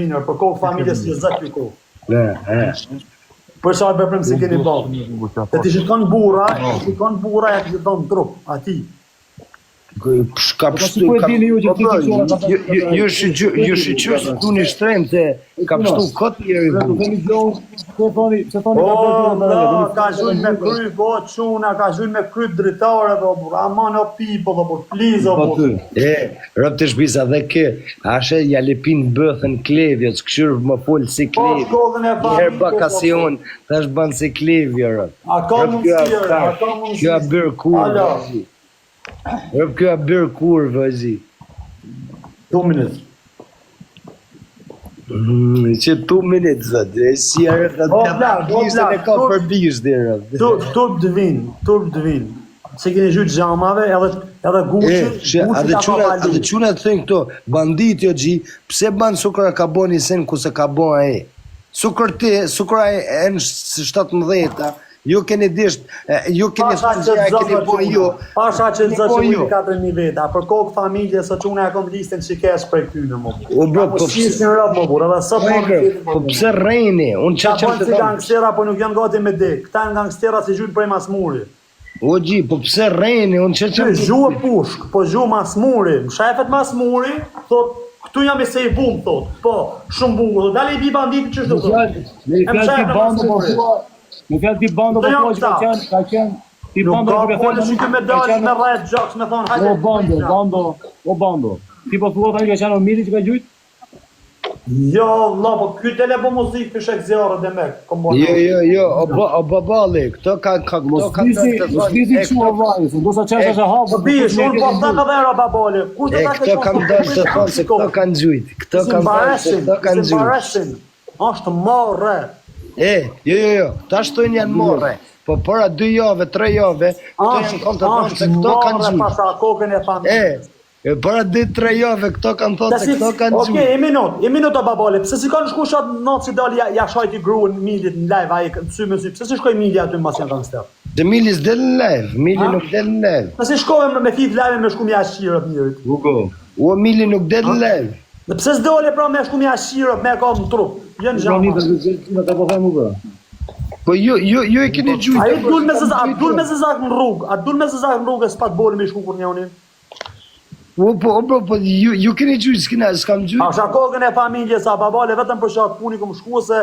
B: vinër, për kohë familjes që zëtë ju kohë. Për sa e bërprim se keni bërë. Dhe ti shikon burra, e ti shikon trup, ati.
C: Ka pështu, ju shqyqyr se tu një shtrem se ka pështu këtë njeri bu.
B: Ka zhujnë me kry, quna, ka zhujnë me kry dritare, aman o pipo, please,
C: Rëp të shpisa dhe ke, ashe jalepin bëthën klevjët, këshyrë më folë si klevjë. Njerë bakacion, të është banë si klevjë, rëp. Kjo a bërë kur, vëzi. Rëp kjo a bërë kur, vëzi.
B: 2 minut.
C: Që 2 minut, zëtë, e si a rëp të bishtë e ka për bishtë, rëp.
B: Turp dëvin. Se keni gjytë gjamave, edhe guqi
C: Adhe quna të thënë këto, bandit jo gji, pse banë sukra ka bo një sen ku se ka bo a e? Sukra e në 17, ju keni disht, ju keni sënëzja, keni bo jo.
B: Pasha që të zë që ujtë 4.000 veta, për kokë familje, së që unë e kom listën që kesh për këtynë më burë.
C: O bro,
B: po shqis një rëpë më burë, edhe sëpë më këtë
C: po pse rejni, unë që
B: që të gangstera, po nuk janë gati me dik, këta janë gangstera si gjytë prej masmuri.
C: O gji, po pse rejni, unë që
B: Që zhuë pushk, po zhuë masmuri, më shefet masmuri, thot, këtu jam e se i bumë, thot, po, shumë buë, dali i bi banditi që shtu, thot.
A: Nuk e ti bando për po që ka qenë, ti bando për
B: ka që të me dalë me rrejt gjaks, me thonë, hajde.
A: O bando, ti po thua tani ka qenë o miri që ka gjujt?
B: Jo, la, po kjo tele po muzikë për shek zjarë dhe me.
C: Jo, o babali, këto ka
A: Mos disi kështu o vaj, se ndosa qesh është e hapë.
B: Bish, unë po të ka dhera babali.
C: Këto kam dalë të thonë se këto kanë gjujt. Këto kam dalë se këto kanë gjujt.
B: Ashtë morre.
C: Jo, ta shtojnë janë morre. Po para 2 jave, 3 jave, këto janë kom të thonë se këto kanë gjujt.
B: Ashtë morre pasa kokën e familje.
C: Para 2-3 jave këto kanë thonë se këto kanë
B: Okej, e minut o babale, pse si kanë shku shat natë si dali ja shajti gruën Milit në live, ai sy me sy, pse si shkoj Mili aty mbas janë gangster?
C: Dhe Mili s'del në live, Mili nuk del në live.
B: Pse shkojmë me fit live me shku me ashirët mirit.
A: Hugo.
C: O Mili nuk del në live.
B: Dhe pse s'dole pra me shku me ashirët me ka në trup? Jënë gjamë.
C: Po ju e keni gjujt.
B: Ai dul me zezak në rrugë, a dul me zezak në rrugë s'pat bolë me shku kur njonin.
C: Po ju keni gjujt, s'kam gjujt.
B: A shakogën e familje sa babale vetëm për shatë puni këm shku se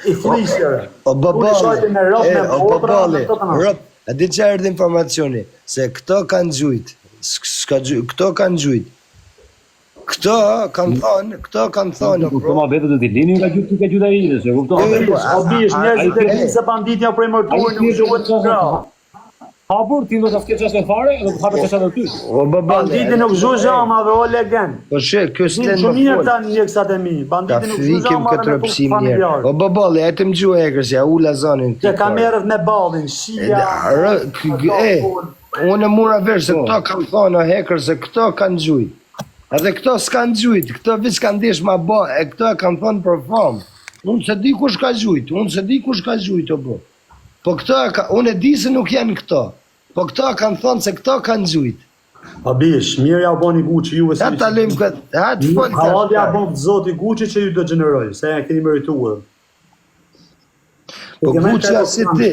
B: i frishjere.
C: O babale, rëp, a di që erdhe informacioni, se këto kanë gjujt, këto kanë gjujt. Këto kanë thonë.
A: Këto ma vetë të t'i lini ka gjyta i dhe, se kupton.
B: O bish, njerëzit e vinë se panditja prej mërtuar nuk gjuhet të gra.
A: Hapur, ti do të fke qasë e fare, edhe të hapër qasë e ty.
C: O babale.
B: Banditi nuk zhu zhamave, o legend.
C: Po she, kjo s'len
B: Shumë
C: më
B: mirë
C: folë.
B: ta njëksat e mi.
C: Ta
B: Banditi nuk zhu
C: fikim
B: zhamave
C: këtë
B: me
C: rëpsim njerë.
B: familjar.
C: O babale, e të më gjua e kërësja, ula zonin.
B: Që kamerët me ballin, shia.
C: Unë mura vesh se këto kanë thonë o hekër se këto kanë gjujt. Edhe këto s'kanë gjujt, këto vëç kanë desh ma ba, e këto e kanë thonë për famë. Unë se di kush ka gjujt, o bo. Po këto unë e di se nuk janë këto. Po këto kanë thonë se këto kanë gjujt.
B: A bish, mirë ja boni Gucci juve si.
C: Ha ta lejmë këtë, ha të folë të
B: Halal ja bon zoti Gucci që ju do gjeneroj, se e keni merituar.
C: Po Gucci si ti,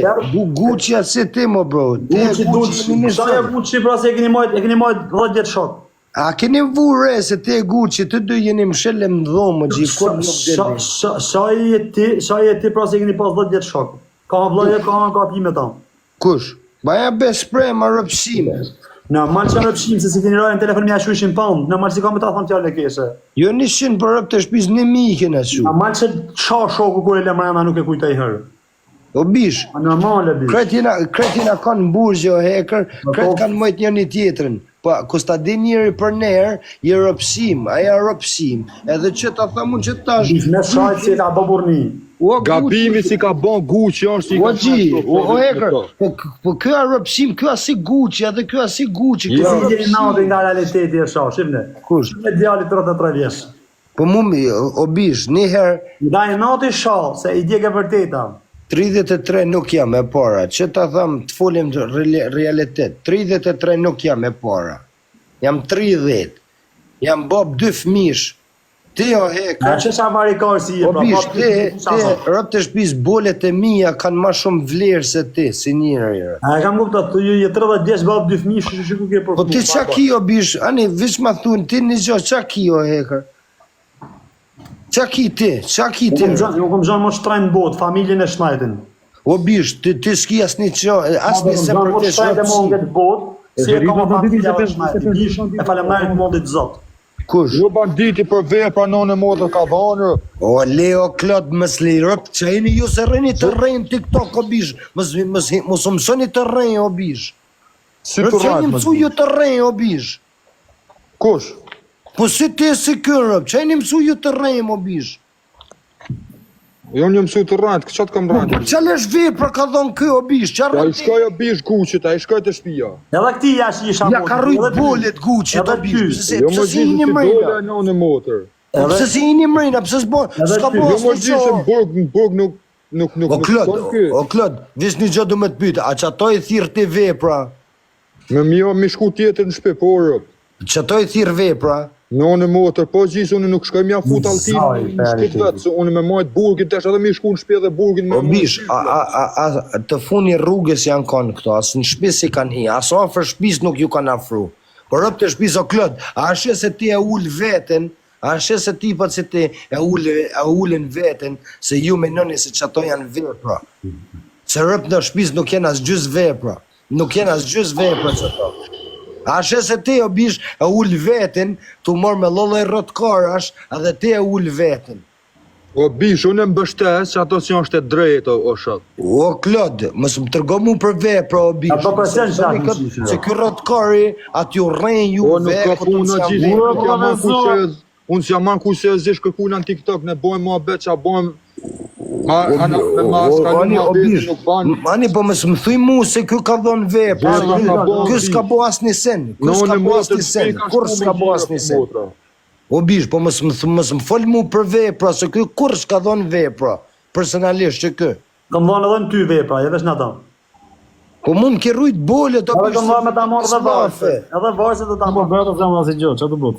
C: Gucci si ti mo bro.
B: Gucci dulë, shaja Gucci pra se e keni majt 10 vjetë shok.
C: A keni vure se ti e Gucci, të dy jeni mshele më dhomë, gjithë nuk dhe.
B: Shaja ti pra se e keni pas 10 vjetë shok. Ka vloje, ka pime ta.
C: Kush? Baja bez sprej ma rëpshime.
B: Në malë që rëpshim se si keni rajnë telefon me ashuishin pound, në malë që ka me ta thonë tjallë e keshe.
C: Jo 100 për rëp të shpis 1000 kena shu.
B: Në malë që qa shoku kur e le mrena nuk e kujta i herë.
C: O bish,
B: A normale bish.
C: kret jena kanë burgje o hekër, kret kanë mojt njëni tjetërën. Po, kus ta di njëri për nerë, i rëpsim, aja rëpsim. Edhe që ta thamun që tash.
B: Me shajtë si e ka bëburni.
D: Gabimi si ka bon Gucci është si
C: O
D: ka
C: gji,
D: shashtu,
C: o hekër, po kjo a rëpsim, kjo a si Gucci, edhe kjo a si Gucci.
B: Si jeni natë nga realiteti e shah, shifne.
C: Kush?
B: Me djali 33 vjesh.
C: Po mumi, o bish, njëherë,
B: Nga e natë i shah, se i djek e vërteta.
C: 33 nuk jam e para, që ta tham të folim të realitet, 33 nuk jam e para, jam 30, jam bob 2 fëmish, ti o
B: Ka
C: hekër,
B: që sa varikar si e
C: o bish, ti rëp të shpis bolet e mija kanë ma shumë vlerë se ti, si njërë.
B: A e kam kuptat, të ju je 30 vjeç bob 2 fëmijë, shiku ke për
C: Po ti qa ki o bish, ani, vish ma thunë, ti një gjo, qa ki o hekër? Qa ki ti?
B: Nuk kom gjanë më shtrajnë botë, familjen e shnajtin.
C: O bish, ti s'ki asni qo, asni se për
B: Më
C: të
B: shtrajnë e mund këtë botë, si e kam familja e
A: e
B: shnajtin. Bish, e falemnarit mundit zot.
C: Kush?
D: Jo banditi për vepra nënë motë ka dhanë.
C: O Leo Klot mës lirop, që jeni ju se rreni të rrejnë TikTok o bish, mos u mësoni të rrejnë o bish.
D: Si
C: Rëp
D: të
C: që jeni
D: rrajtë
C: mësu ju të rrejnë o bish.
D: Kush?
C: Po si ti si kërëp, që jeni mësu ju të rrejnë o bish.
D: Jo një mësu të rrajtë, qatë kam
C: Po
D: rrajtë?
C: që lesh vepra ka dhonë kë o bish, që
D: Ja i
C: rrëti.
D: shkoj o bish Gucci, ta i shkoj të shpia.
B: Edhe këti jash i
C: Ja ka rrujt bolet Gucci të bish,
D: Jo
C: pëse
D: më
C: si
D: gjithë
C: jeni
D: si dole
C: mrejna.
D: nënë motër.
C: Pëse si jeni mrejna, pëse s'bo, s'ka bo
D: Jo më
C: asni
D: gjithë se
C: qo.
D: në burg nuk
C: O Klot,
D: shkon ky.
C: o Klot, vish një gjë du me të pyta, a që ato i thirë ti vepra,
D: Me mjo mi shku tjetër në shpe, po rëp.
C: që ato i thirë vepra,
D: Nënë motër, po gjithë unë nuk shkoj mja fut altinë në shpit vetë, se unë me majtë burgin të edhe mi shku në shpe dhe burgin me
C: o bish, të funi rrugës janë konë këto, asë në shpis i kanë hi, asë ofër shpis nuk ju kanë afru. Por rëp të shpis o Klot, a ashe se ti e ullë veten, a ashe se ti për se ti e ullën veten, se ju me nëni se që ato janë vepra. Se rëp në shpis nuk jenë as gjys vepra, nuk jenë as gjys vepra që to. A ashe se ti o bish e ullë veten, tu morë me lollë e rotkarash, edhe ti e ullë veten.
D: O bish, unë e mbështes që ato si janë shtet drejt o shët.
C: O Klod, mësë më tërgo mu për vepra o bish.
B: Ato për sen shatë në qishë.
C: Se ky rotkari, aty u rrejnë ju
D: O nuk ka punë në gjithë, unë si jam marrë kushe e zish kërkuna në TikTok, ne bojmë mua bet që a bojmë
C: Mani, po mësë më thuj mu se kjo ka dhonë vepra. Kjo s'ka bo asni sen. Kur s'ka bo asni sen. O bish, po mësë më fol mu për vepra, se kjo kur s'ka dhonë vepra. Personalisht që kjo.
B: Kam dhënë edhe në ty vepra, je vesh në ta.
C: Po mund ke rujt bollet, o
B: Edhe kam dhënë me ta marrë dhe varse. Edhe varse dhe ta
A: Po
B: marrë.
A: bëra zemë as gjë, çfarë do bëj?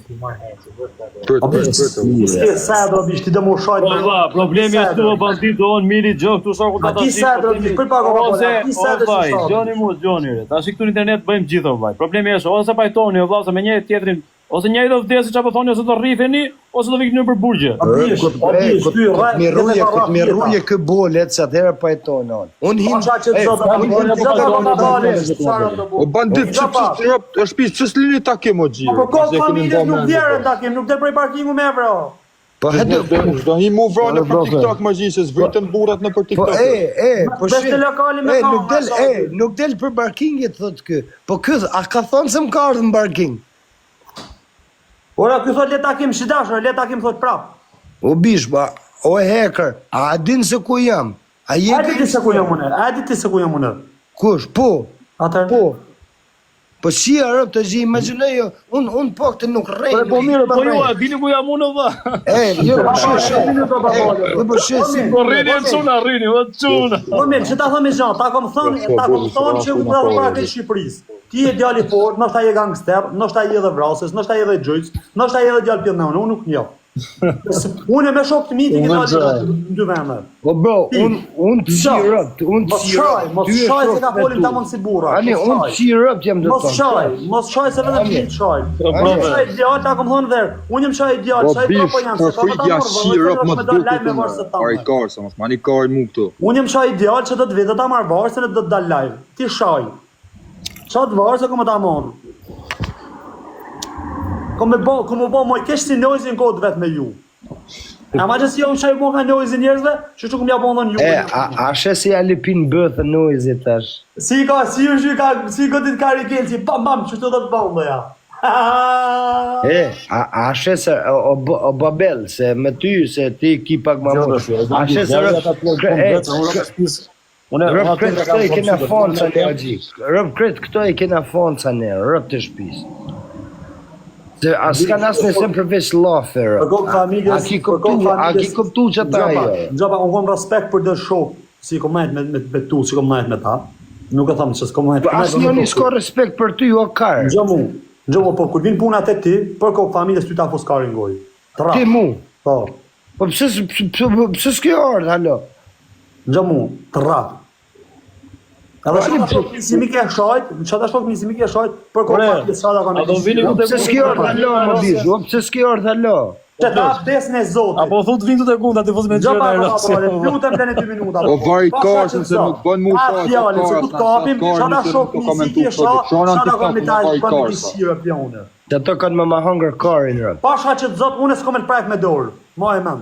B: Ske sadro bish ti do më shajt.
A: Po va, problemi është tu bandit on mili gjë këtu sa ku ta
B: Ti sadro bish, për pak o ti sadro
A: vaj,
B: bish.
A: Gjoni. Tash këtu në internet bëjmë gjithë vaj. Problemi është ose pajtoni o vllazë me njëri tjetrin, ose njëri do vdesë çfarë po thoni ose do rrifeni, ose do vikni për burgje.
C: Me rruje kë bollet, se atëherë pajton on. Unë hin...
D: O bandit që është pisë, që s'lini takim o gjirë?
B: Po kohë familjes nuk vjerën takim, nuk dhe prej parkingu me bro.
C: Po hëtë...
D: Do hi mu vranë për TikTok më gjithë, se zvritën burat në për
C: Po
D: TikTok.
C: po nuk del për parkingit, thot kë. Po kë, a ka thonë se më ka ardhë në parking?
B: Ora, ky thot le takim shidashër, le takim thot prap.
C: O bish, ba, o hacker, a din se ku jam? A
B: di se ku jam unë.
C: Kush, po?
B: Atër?
C: Po si e rëp të zi, imaginoj jo, unë po këtë nuk rejnë.
A: Po mirë, po ju e bini ku jam unë valla.
C: Jo, po shesh.
A: Po rrini e çuna, o çuna.
B: Po mirë, që ta thëmë gjatë, ta kom thonë që u prapë para këtë Shqipërisë. Ti e djali fort, nështë ta je gangster, nështë ta je dhe vrasës, nështë ta je dhe gjyqës, nështë ta je dhe djali pjellë unë nuk njo. Unë e me shok të mi ti këtë në dy vende.
C: Po bro, unë të si rëpt,
B: Mos shaj se ka folim ta mund si bura.
C: Ani, unë të si rëpt jam dhe tonë.
B: Mos shaj se vedem ti të shaj. Unë jem shaj ideal, ta kom thonë dherë, unë jem shaj ideal, shaj propo jam, se ka ta morë, unë jem shaj ideal që do të vete ta marrë varë, se në do të dalë live. Ti shaj. Qa të varë se këmë ta morë. Këmë bo moj kesh si nojzin kodë vetë me ju. A ma që si jo më shaj mo ka nojzin njerëzve, që që këmë ja po në ju.
C: A she si ja lipin bëthë nojzit tash?
B: Si këtë karikel, si bam, që të dhe të bëmë dhe ja.
C: A she se o babel, se me ty, se ti ki pak ma mërë. A she se rëp kretë këto i kena fonca në agji. Rëp kretë këto i kena fonca në, rëp të shpis. Se s'ka nas nësem përveç lafe, rëp. A ki këptu që ta jo?
B: Gjaba, unë kom respekt për dhe shok, si kom najt me tu, si kom najt me ta. Nuk e thamë që s'kom najt.
C: Asë njëni s'ko respekt për ty, o karë.
B: Gjomu, po kur vinë punat e ti, për ko familjes ty ta fuskarin goj.
C: Ti mu?
B: Po.
C: Po pëse s'kjo ardhë, halo?
B: Gjomu, të rap. Edhe shumë shok nisi mi ke shajt, që ta shok nisi mi ke shajt, për ko familjes shada ka me nisi.
C: Pëse s'kjo ardhë, halo, më bizhu, pëse s'kjo ardhë, halo?
B: Që ta besën e zotit.
A: Apo thot vindu të gunda, ti fos me gjëra e rrasë.
B: Lutem të në 2 minuta.
D: O vari karësën se nuk bën mu shajt.
B: A fjallin, se ku të kapim, që ta shok nisi ke shajt, që ta kam në taj, për në nisirë pjone.
C: Që të kanë më hangër karin, rëp.
B: Pasha që të zotë, unë s'kom e prajk me dorë. Ma e men.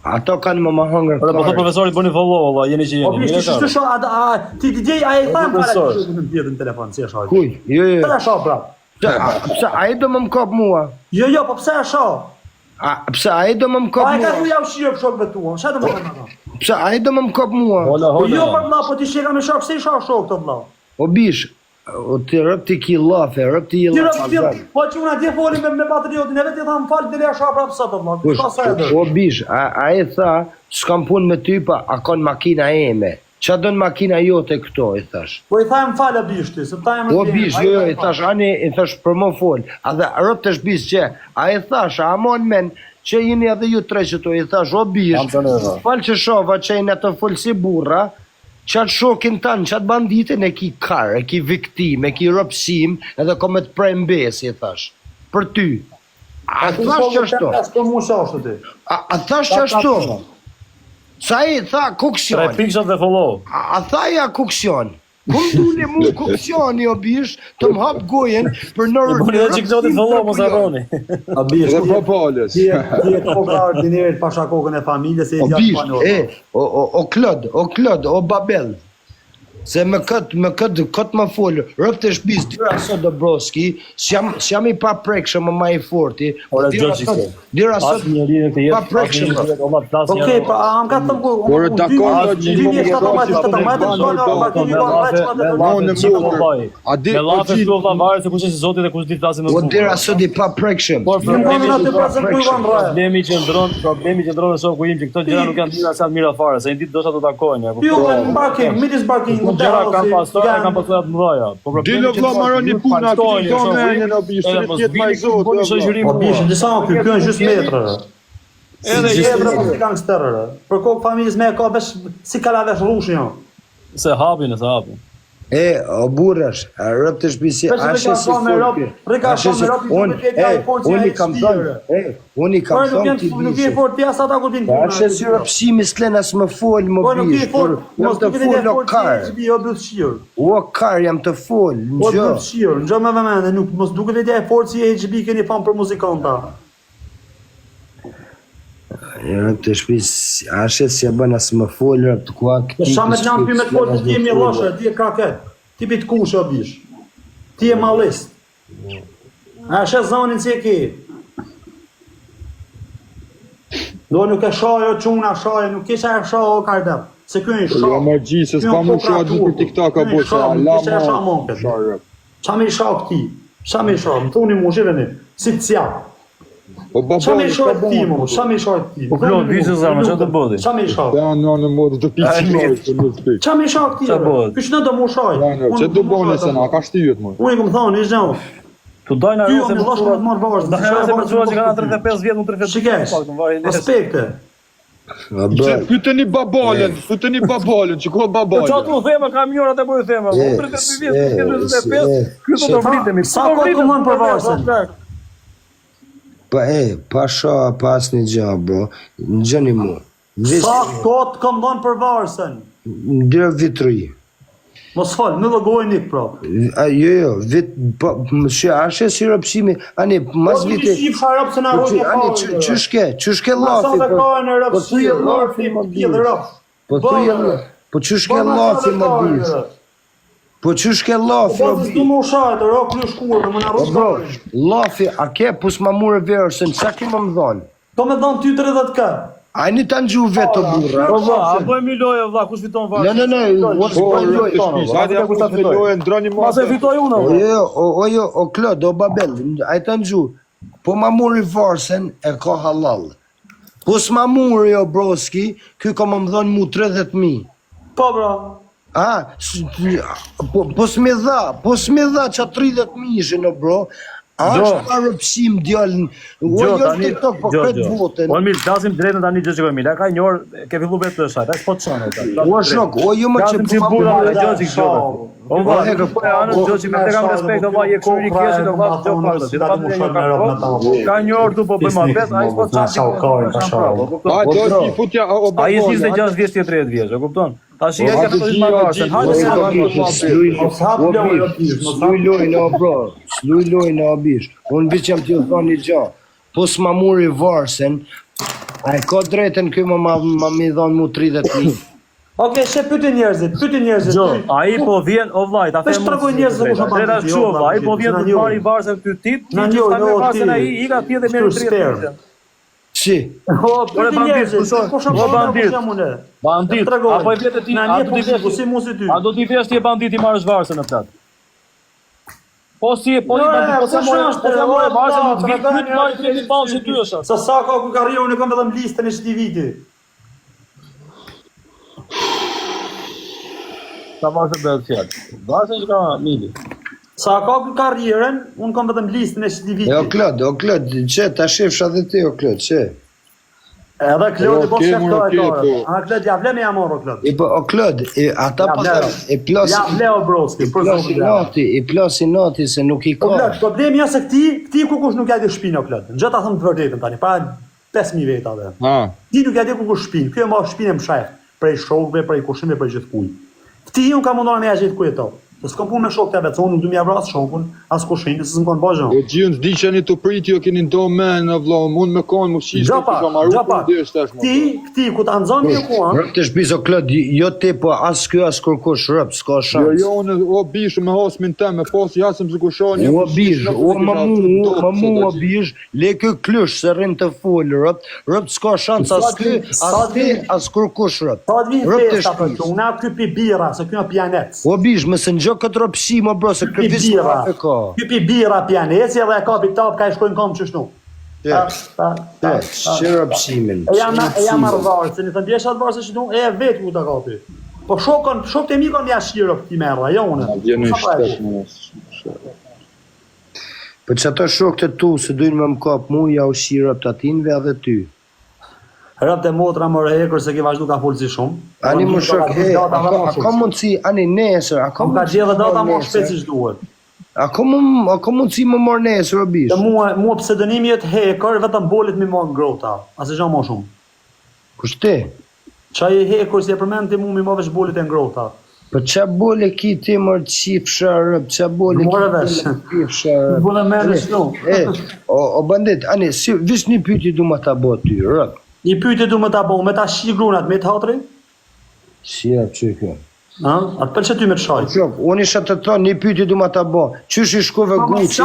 C: Ato kanë më hangër
A: Po
C: karin.
A: profesorit bëni follow, valla, jeni që
B: O
A: jeni.
B: bishë, që shoh, ti DJ, a e thamë para që shukën në tjetën telefon, si e shoh.
C: Kuj? Jo.
B: Pse e shoh, bra?
C: Pse, a i do më kap mua?
B: Jo, po pse e shoh?
C: Pse, a i do më kap
B: A e ka
C: mua?
B: ku ja u shirë për shokëve tua, shë të më të më.
C: Pse, a i do më kap mua?
B: Po jo për vla, po ti sheka me shok, pse i shoh shok të vla?
C: O bish, ti rëp ti ki lafe, rëp ti i
B: Ti
C: lafe.
B: rëp, po që unë atje folim me patriotin, e vetë i thamë falë, dile e shoh prapë sot të vla. Ka sa e dhe.
C: O bish, a i tha, s'kam pun me ty pa, a kon makina eme. Qa don makina jote këto, i thash.
B: Po i thamë falë bishti, se ta e më
C: O bish, jo, i thash, ani, i thash për më fol. A dhe rëp të shbis që, a i thash, a mon men, që jeni edhe ju tre që to, i thash, o bish, falë që shova që jeni atë folë si burra, qatë shokin tanë, qatë banditin e ki karë, e ki viktim, e ki rëpsim, edhe ko me të prejmë besi, i thash. Për ty. A thash që ashtu? A thash që ashtu? Sa i tha kuksion.
A: 3 pikëshat dhe follow.
C: A tha ja kuksion. Kum dule mu kuksioni o bish, të më hap gojen për nërë...
A: Bëni dhe që këzotit follow, mos arroni.
B: A bish,
D: Dhe po palës.
B: ti e koka ordinerit pasha kokën e familjes e i
C: O
B: djatë
C: bish,
B: panor.
C: o Klod, o Babel. Se me këtë më folë, rëpë të shpis, dira sot do broski, s'jam i pa prekshëm më ma i forti, dira sot pa prekshëm.
B: Okej, pa am ka të mgu.
D: Por dakord,
A: Me lafe shtu vllavarë se kush është Zoti dhe kush di flasin më
C: O
A: shumë.
C: dira sot i pa prekshëm.
A: Problemi qëndron në shoku im që këto gjëra nuk janë dita sa të mira fare, se një ditë dosha do takojnë.
B: Ju në parking, midis parking,
A: Gjëra kanë pasojë, kanë pasojë të mëdha. Po
D: Dilo vlla marroni puna këtu tonë në bish, tjetër më i zot.
B: Po bish, disa ky është gjysmë metrë. Edhe jepra po ti kanë sterrë. Për kokë familjes me ka vesh si kalavesh rrushi jo.
A: Se hapin, se hapin.
C: O burrash, rëpë të shpisi, ashe si forti. Unë i kam thonë ti
B: Nuk je fort pjesa ata ku din puna.
C: ashe si rëpsimi s'len as më folë më bish, por jam të folë o kar. O kar, jam të folë, në gjë.
B: Në gjë me vëmende, nuk mos duke vetja e fort si HB keni fan për muzikanta.
C: Rëpë të shpisi, ashe si e bën as më folë, rëpë të kuak.
B: Shamet janë pyme të fort, ti e mjelloshe, ti e kraket. Ti pit kushe o bish. Ti e malist. Ashe zonin si e ki. Do nuk e shojo quna shojo, nuk isha e shojo o kardem. Se kjo një shojo.
D: Ja margji se s'pa më shoh për TikTok apo se Allah më.
B: Qa me i shoh këti? Qa me i shoh? Më thuni mu shiveni. Si të cja.
D: O baba.
B: Qa me i shoh këti mu? Qa me i shoh këti?
A: Po klon, vizë zarma, çfarë të bëti?
B: Qa me i shoh?
D: Ja në modë të piqë.
B: Qa me i shoh këti? Kësh në do mu shoh?
D: Çe do bëne se na ka shtyhet më.
B: Unë i këmë thonë, ishtë gjao.
A: Tu dojnë
B: Ty
A: ajo
B: o me losh me të marrë varës.
A: Da herë se përçua që kanë 35 vjet, nuk 35.
B: Shikesh, aspekte.
C: Bë,
D: Pyeteni babalën, çiko
A: Po
D: babalën.
A: çfarë tu thema kamiorat e po i thema. 35 vjet, 35, ky do të vritemi.
B: Sa kohë të mënë për varësën?
C: pa shoh pas një gjë, bro. Në gjëni mu.
B: Sa kohë të kam dhënë për varësën?
C: Ndër vitri.
B: Mos fal, në logoj nik pra.
C: Jo, vit, që ashe si rëpsimi, ani, mas vite...
B: Po, shif sharap se në rrëgjë e
C: Ani, qëshke lafi,
B: Sa të ka në rëpsi, lafi, më pjellë rëpë.
C: Po qëshke lafi, më bishë. Po qëshke lafi,
B: Po,
C: më
B: të s'du më shajtë, rëpë në shkurë, më në rrëgjë.
C: lafi, a ke, pus ma mure verësën, qa ki më dhonë?
B: To me dhënë ty 30 ka.
C: Ajni të në vetë, o burra.
A: Po vlla, a bëjmë një lojë vlla, kush fiton varë?
C: Ne,
D: Hajde ku ta fillojë ndroni më.
A: Mase fitoj unë.
C: o Klod, o Babel, a i të në po ma muri varsën e ka halal. Po s'ma muri, o broski, ky ka më dhonë mu 30.000.
B: Po, bra.
C: Po s'mi dha qa 30.000 ishe në bro. Është pa rëpsim djallën.
A: Gjo, tani,
C: po këtë votën.
A: O mirë, dasim drejtën tani gjë që kemi. La ka një orë ke fillu vetë të shajt. Ai s'po të shane.
C: O shok, o ju më që
A: Dasim si bura dhe gjë që kështë. O vlla, po e anën gjë që me te kam respekt, o vlla, je këshuri kjeshi, o vlla, gjë parë. Si ta pati një ka ka një orë tu po bëjmë apet, ai s'po të shane.
D: A do ti futja o babalën.
A: Ai është 26 vjeç, 30 vjeç, e kupton? Tash je ka të më varësën.
C: Sluj lojnë o bro, sluj lojnë o bish. Unë bish jam t'ju thonë një gjë. Po s'ma muri varsën, a e ka drejten kjo ma mi dhonë mu 30.000.
B: Oke, she pyte njerëzit.
A: Jo, ai po vjen, o vllai, ta them.
B: Tregoj njerëz se kush
A: Drejta kështu, ai po vjen të marrë varsën ty tip, ti që ta merr varsën ai, i ka thjellë merr 30.
C: Si?
B: Po, pyte njerëzit. Kush jam unë?
A: Bandit. Apo e vjetë ti, a do ti vesh
B: si mos i ty.
A: A do ti vesh ti e bandit i marrësh varsën në plot? Po si, po i bandit, po sa morë varsën në të vit, ty marrë 30 pound që ty është.
B: Sa ka ku ka rriu, unë kam vetëm listën e çdo viti.
A: Sa varsë bëhet fjalë. Varsën që ka mili.
B: Sa ka ku karrierën, unë kam vetëm listën e çdo viti.
C: O Klod, që ta shifsha dhe ti o Klod, që?
B: Edhe Klodi po shef këto e tore. A Klod ja vle me ja morë Klod.
C: O Klod, ata po e plosin.
B: Ja vle o broski, për zotin.
C: I plosin noti se nuk i
B: Po
C: ka.
B: Klod, problemi është se këti kukush nuk ja di shpinë o Klod. Në gjë ta them të vërtetën tani, para 5000 vetave. Ti nuk ja di kukush shpinë. Ky e marr shpinë më shef, prej shokëve, prej kushimeve, prej gjithkujt. Këti unë ka munduar me ja gjithë ku jeto. Se s'kam punë me shok të vetë, unë du m'ja vras shokun, as kushin, se s'm kanë bëjë.
D: O gjën, s'di që një të prit, jo keni ndo men, vlo, mund me kanë më shish,
B: Këti, ku ta nxon një kuan.
C: Rëp të shpiso Klod, jo ti po as ky as kërkush rëp, s'ka shans.
D: Jo, o bish, me hasmin tem, me pas jasëm se kushani.
C: O bish, më mu o bish, le kë klysh se rrin të full rëp s'ka shans as ky, as ti, as kërkush rëp.
B: Ta të vinë festa për që, unë ky pi bira, se ky në pianet.
C: O bish, më së gjë këtë rëpshi më bro, se këtë visë më e ka.
B: Ky pi bira pianeci edhe e ka pitap ka i shkojnë kom qështu.
C: Që rëpshimin.
B: E jam arvarë, se një të ndjesha të varë se qështu, e vetë ku të ka ty. Po shok të mi kanë jashirë këti merda, jo une.
C: Po që ato shok të tu, se dujnë me më kap mu, ja u shirë të atinve edhe ty.
B: Rëp të motra më rehekër se ki vazhdu ka full si shumë.
C: Ani më shok, a ka mundësi, ani nesër, a ka
B: mundësi. Ka gjithë dhe data më shpeci që duhet.
C: A ka mundësi më marrë nesër, o bish?
B: Dhe mua pseudonimi jetë hacker, vetëm bolit mi marrë ngrota, ase gja më shumë.
C: Kush ti?
B: Qa i hacker si e përmen ti mu mi marrë vesh bolit e ngrota.
C: Po qa bole ki ti mërë qifë rëp, qa bole ki ti qifë rëp.
B: Bole mene shtu.
C: O bandit, ani, vish një pyti du ma ta bo ty, rëp.
B: Një pyti du ma ta bo, me ta shi grunat, me të hatri?
C: Si e që kjo?
B: Atë për që ty me të shaj?
C: Unë isha të thonë, një pyti du ma ta bo. Qysh i shkove guqit? Qysh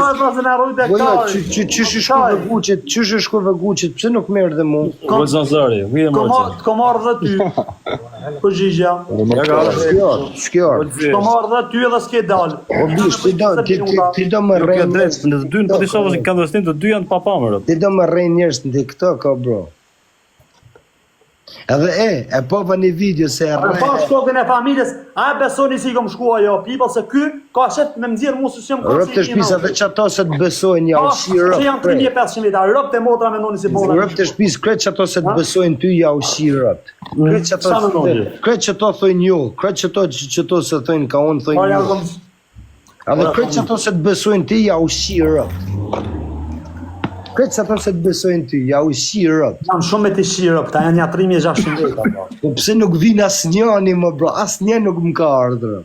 C: i shkove guqit? Qysh i shkove guqit? Pse nuk merë dhe mu?
B: Të ko marrë dhe ty. Po gjigja.
C: Shkjarë.
B: Të ko marrë dhe ty edhe s'ke dalë.
C: O bish, ti do më rejnë njërës.
A: Në të dy në të shovës i këndërstim të dy janë të papamërët.
C: Ti do më rejnë njërës në të këto, ka bro. Edhe e pova një video se e rejnë.
B: Pa shkokën e familjes, a besoni si kom shkua jo, people, se ky ka shet me mëzirë mu së shumë
C: rëp të shpisa dhe që ato se të besojnë ja ushi rëp.
B: Që janë 3500 vita, rëp të motra me noni si bona.
C: Rëp të shpis, kret që ato se të besojnë ty ja ushi rëp. Kret që ato thojnë jo, kret që ato se thojnë ka unë thojnë jo. Edhe kret që ato se të besojnë ty ja ushi rëp. Këtë që ato se të besojnë ty, ja u shirëp.
B: Jam shumë me të shirëp, ta janë një 3600 veta.
C: Po pse nuk vinë asë njëni më bro, asë një nuk më ka ardhë.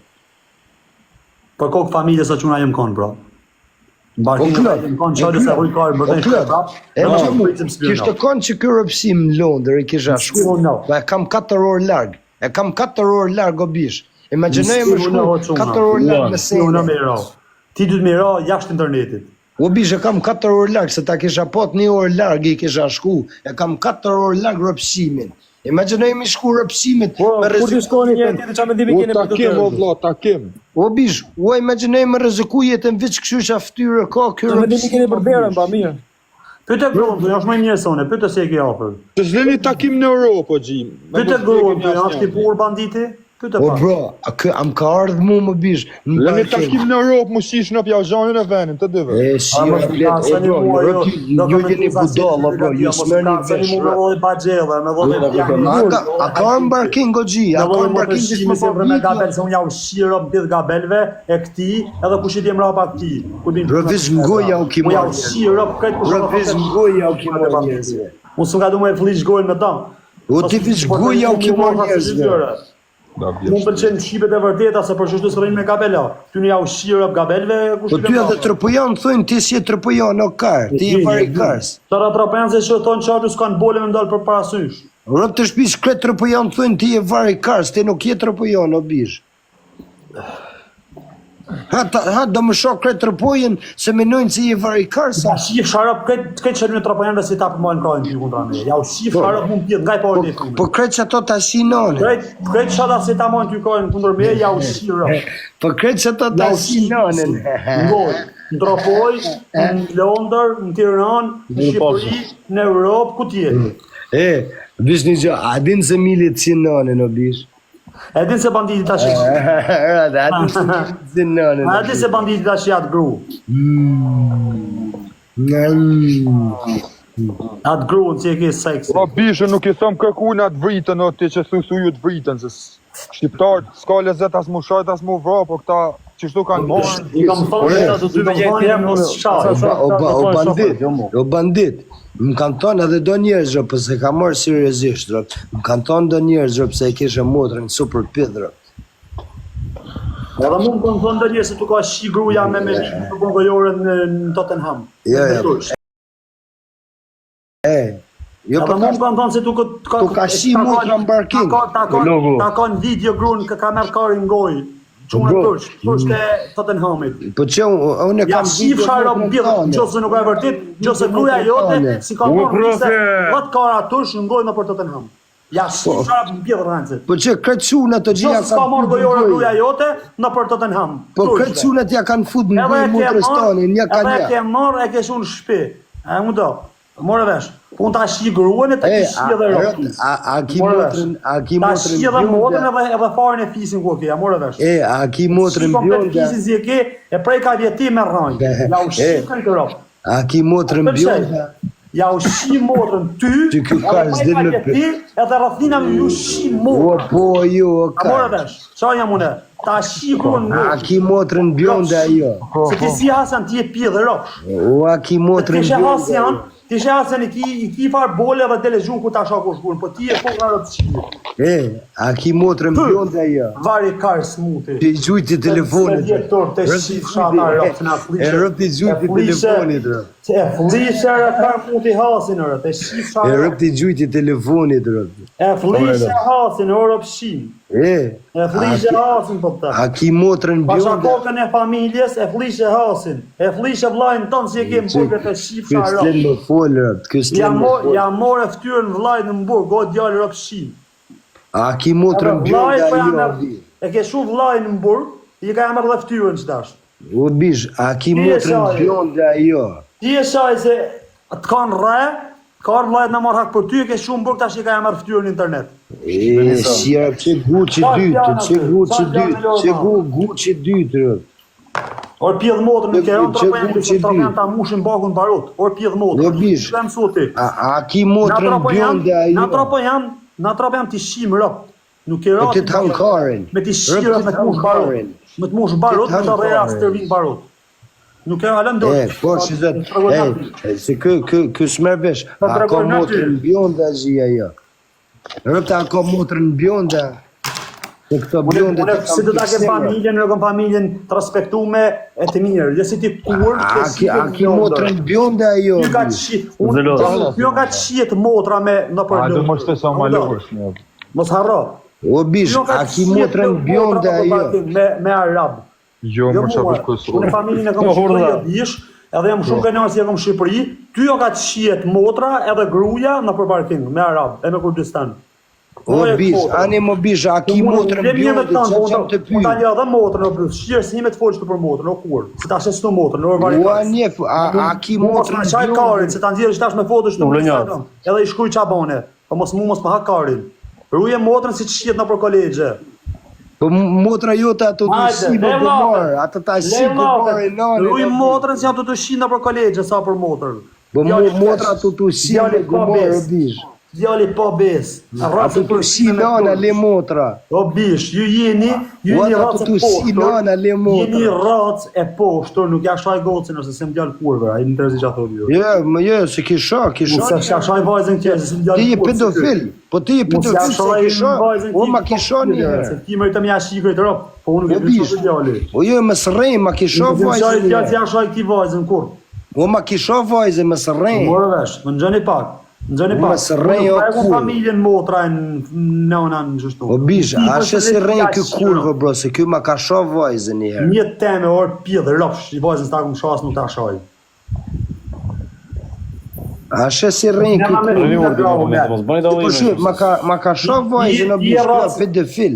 B: Për kokë familje sa quna jem konë bro. Barkinë jem konë qërë se rujë karë bërtën shkë prap.
C: Kishtë konë që kërë rëpsim në Londër, e kisha shku. E kam 4 orë largë, e kam 4 orë largë o bish. Imaginoj më shku 4 orë largë me sejnë.
B: Ti du të mira jashtë internetit.
C: O bish e kam 4 orë largë, se ta kisha pot 1 orë largë i kisha shku, e kam 4 orë largë rëpsimin. Imaginoj mi shku rëpsimit me reziku.
D: O takim.
C: O bish, o imaginoj me reziku jetën vëq këshusha ftyre ka kërë rëpsimin.
A: Me dimi keni për berën, ba mirë.
B: Pyte grunë, të është më njërë sone, pyte se e ke apër.
D: Të zleni takim në Europë, gjim.
B: Pyte grunë, të është ti pur banditi?
C: O bro, am ka ardhë mu më bish.
D: Lëni takim në Europë, mu shish në pja zhanën e venin, të dyve.
C: E, si o flet, o bro, ju jeni budalla, bro, ju s'mer një vesh. A ka embarking o gji, a ka embarking gjithë më po
B: gabel, se unë ja u shirë për gjithë gabelve e këti, edhe ku shit jem rapa këti.
C: Bro, viz ngoja u ki marrë njëzve. Bro, viz ngoja u ki marrë njëzve.
B: Unë s'u ka du me e flish gojnë me tam.
C: O ti viz ngoja u ki marrë njëzve.
B: Mund përqenë shqipet e vërdeta se për qështu së rejnë me gabela. Ty në ja u shirë gabelve.
C: Po ty edhe trëpujan thujnë ti si e trëpujan o karë, ti e vari karës.
B: Tëra trëpujan se që thonë qartë s'kanë bole me ndalë për parasysh.
C: Rëp të shpish kretë trëpujan thujnë ti e vari karës, ti nuk je trëpujan o bish. Ha, do më shok kretë trëpujan se menojnë si je vari karës.
B: Ja shif sharap, këtë qërë në trëpujanve si ta përmojnë kajnë ty kundra me. Ja u shif sharap mund pjetë, nga i pojnë e të
C: Po kretë që ato ta sinone.
B: Kretë sharap si ta mojnë ty kajnë kundra me, ja u shirap.
C: Po kretë që ato ta sinone.
B: Në Tropoj, në Londër, në Tiranë, në Shqipëri, në Europë, ku tjetë?
C: E, bish një gjë, a din se milit sinone në bish?
B: E din se banditi ta shi.
C: A din se milit sinone në bish?
B: A din se banditi ta shi atë gru. Atë gru në që e ke seksi.
D: Po bishë nuk e thëmë kërku në atë vritën, o ti që thusu ju të vritën, se shqiptarët s'ka lezet as mu shajt as mu vra, po këta qështu kanë marë.
B: I kam thonë që të dy me jetë mos shajt.
C: O bandit, më kanë thonë edhe do njerëzë, pëse ka marë seriosisht, më kanë thonë do njerëzë, pëse e kishe motrën super pidrë.
B: Edhe mund të thonë ndonjë se tu ka shi gruaja me gojore në Tottenham.
C: Jo po
B: mund të thonë se tu
C: ka shi motra në parking.
B: Ta ka në video gruan ka merr karin gojë. Çunë tursh te Tottenhamit.
C: Po çe unë kam
B: video. Ja shifra mbjell, nëse nuk është vërtet, nëse gruaja jote si ka marrë vat kara tursh në gojë për Tottenham. Ja shifra mbjell rëndset.
C: Po çe kretçuna të gjitha
B: ka marrë gojore gruaja jote në për Tottenham.
C: Po kretçunat ja kanë fut në gojë motrës tonë, ja kanë.
B: Edhe ke marrë e ke shumë shtëpi. A mund do. Morë vesh. Unë ta shi gruan e ta shi edhe rrotin.
C: A ki motrën
B: ta shi edhe motrën edhe farin e fisin ku ke, ja morë vesh.
C: A ki motrën bjonda.
B: Fisin si e ke, e prej ka vjeti me rranj. Ja u shi kanë kërop.
C: A ki motrën bjonda.
B: Ja u shi motrën ty.
C: Që ky ka s'del me
B: edhe rrethina me ju shi motrën.
C: Po jo ka.
B: Morë vesh. Çfarë jam unë? Ta shi gruan.
C: A ki motrën bjonda ajo.
B: Se ti si Hasan ti e pi dhe rrosh.
C: O a ki motrën bjonda.
B: Ti shasën i ki far bole dhe te lezhun ku ta shako shkullën, po ti e po nga rëtë qilë.
C: A ki motrën bjonda ajo.
B: Vari karë smuti.
C: Ti gjujti telefonit.
B: Të shif shata rëtë në flishe.
C: E rëpti gjujti telefonit rëtë.
B: E flishe karë muti hasin rëtë, e shif shata.
C: E rëpti gjujti telefonit rëtë.
B: E flishe hasin, o rëpshim. E flishe hasin për të.
C: A ki motrën bjonda.
B: Pasha kokën e familjes, e flishe hasin. E flishe vlajnë tonë si e kemë burgë të shif shata rëtë. Ja more ftyrën vlajnë në burgë, o djallë rëpshim.
C: A ki motrën bjonda jo.
B: E ke shu vlajnë në burgë, i ka jamër dhe ftyrën që dash.
C: O bish, a ki motrën bjonda jo.
B: Ti e shaj se të kanë re, ka arë vlajt në marrë hak për ty, e ke shumë burgë tash i ka jamër ftyrën në internet.
C: Shira, që Gucci dytë, që Gucci dytë, që Gucci dytë, rëtë.
B: Orë pjedhë motrën në kërën, të rëpojnë ta mushin bakun barot. Orë pjedhë motrën.
C: O bish, a ki motrën bjonda jo.
B: Na trapë jam t'i shimë rëpë. Nuk e rëpë.
C: Me të hanë karin.
B: Me t'i shirë me t'mush barot. Me t'mush barot, me t'a reja së tërvin barot. Nuk e alën do.
C: Po që zëtë, se kë s'mer vesh, a ka motrën bjonda zhja jo. Rëpë a ka motrën bjonda. Se këto bjonda të
B: kam si të ta ke familjen, në kom familjen të respektume e të mirë. Dhe si ti kur,
C: a ki motrën bjonda jo.
B: Kjo ka të shiet motra me në përlur.
D: A do më shte sa ma lërësh një.
B: Mos harro.
C: O bish, a ki motrën bjonda jo.
B: Me arab.
D: Jo, më shapish kësë.
B: Unë familjen e kom Shqipëri e dish, edhe jam shumë gënarë si e kom Shqipëri, ty jo ka të shiet motra edhe gruja në përparking, me arab, e me Kurdistan.
C: O bish, ani më bish, a ki motrën bjonda që qëm të pyjë.
B: Unë ta një edhe motrën në brus, shqirë si me të folqë të për motrën, o kur, si ta shestu motrën, në orë
C: Ua njef, a ki motrën
B: bjonda. Qaj karin, se ta ndirë qëtash me foto shtu në edhe i shkruj qabane, po mos mu mos më ha karin. Ruje motrën si që shqiet në për kolegje.
C: Po motra jote ato të shi më dëmarë, ato të shi dëmarë e nane.
B: Ruje motrën si ato të shi në për kolegje, sa për motrën.
C: Po motra ato të shi më dëmarë, bish.
B: Djali po bes.
C: Ato të shi nana le motra.
B: O bish, ju jeni racë e poshtur. Jeni racë e poshtur, nuk ja shaj gocën ose se më djallë kurve, a i në të rëzi që ato një.
C: Jo, se kisha.
B: Se shaj vajzën tjerë, se se më djallë
C: Ti je pedofil, po ti je pedofil se kisha. O ma kisha një.
B: Se ti më rritë më ja shikoj të ropë, po unë këtë që të djali.
C: O jo, më së rejnë, ma kisha vajzën një.
B: Ja shaj ti vajzën, kur?
C: O ma kisha vajzën, më së rejnë.
B: Morë vesh, më në gjëni pak. Në gjëni pak, unë familjen motra në nëna në gjështu.
C: O bish, ashe si rejnë kë kurve, bro, se kjo ma ka sha vajzën një herë.
B: Një teme orë pjedhe, rëfsh, i vajzën s'ta këmë shasë nuk ta shaj.
C: Ashe si rejnë kë kurve. Ma ka sha vajzën, o bish, kjo e pedofil.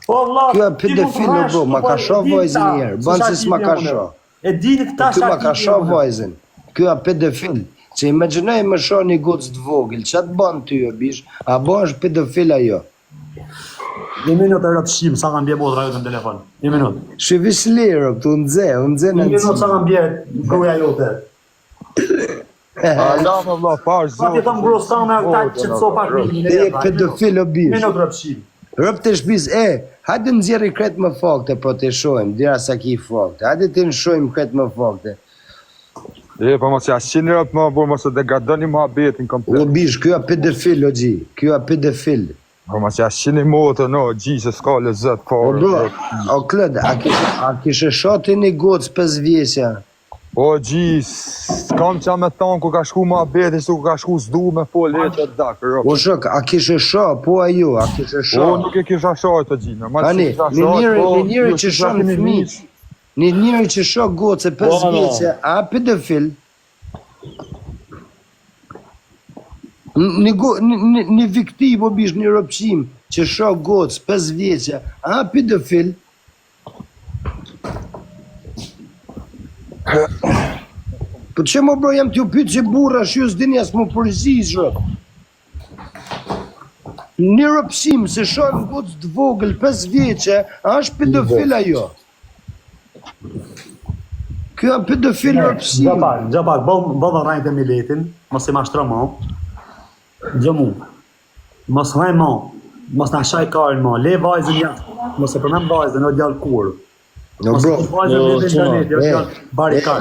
C: Kjo e pedofil, o bro, ma ka sha vajzën një herë, banë se s'ma ka sha. Kjo ma ka sha vajzën, kjo e pedofil. Se imaginaj më shoh një gocë të vogël, që të banë ty e bish, a ba është pedofil ajo?
B: Një minut e rëtë shim, sa kanë bje motra jote në telefon. Një minut.
C: Shëvis lirë, të në dze në
B: Një minut sa kanë bje gruja jote.
D: Allah më vla, parë
B: Sa ti thëmë grosa me ata që të so pak një.
C: Dhe je pedofil o bish.
B: Minut rëtë shim.
C: Rëpë të shpiz, hajde në zjeri kretë më fakte, po të shojmë, dira sa ki fakte. Hajde të në shojmë kretë më fakte.
D: Po mos ja shqini rëpë më burë, mos e degradoni më abetin komplet.
C: O bish, kjo e pedofil o gji, kjo e pedofil.
D: Po ma që ashtë motë, no, gjisë s'ka lezet, po...
C: O bro, o Klod, a kishe shoti një gocë 5 vjeqja?
D: O gjisë, kam qa me tanë ku ka shku ma beti, ku ka shku s'du me fol letë e dakë,
C: O shok, a kishe sho, po ajo, a kishe sho?
D: O, nuk e kisha shoj të gjinë,
C: Ani, një njëri që sho në fëmijë, një njëri që sho gocë 5 vjeqja, a pedofil? Një viktim, o bish, një rëpshim, që sho gocë 5 vjeqja, a pedofil? Po që më bro, jam t'ju pytë që burra shju s'dini as më përzizhë. Një rëpshim se sho në gocë të vogël 5 vjeqe, a është pedofil ajo? Kjo është pedofil rëpshim.
B: Gjapak, bëdhe rajnë të miletin, mos i mashtro mo, gjëmu, mos rajnë mo, mos në shaj karën mo, le vajzën janë, mos e përmen vajzën, o djallë kurë.
C: No bro,
B: Vajzën në internet, o djallë barikat.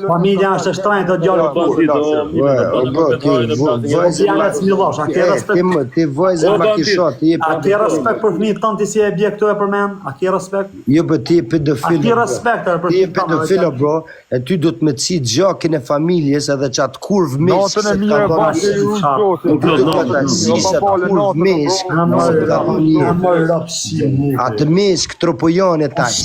B: Familja është shtrajnë, o djallë kurë.
C: vajzën
B: Janë e cmilosh, a ke respekt?
C: ti vajzën ma kisha, ti je
B: A ke respekt për fëmijët tanë ti si e bje këtu e përmen? A ke respekt?
C: jo për ti je
B: A
C: pedofil.
B: ke respekt për
C: Ti je
B: fëmijët tanë?
C: pedofilo bro, e ty do të me cit gjakin e familjes edhe qatë kurv meshk
D: Natën e mirë, bashkë e unë qotë.
C: atë meshk tropojane tash.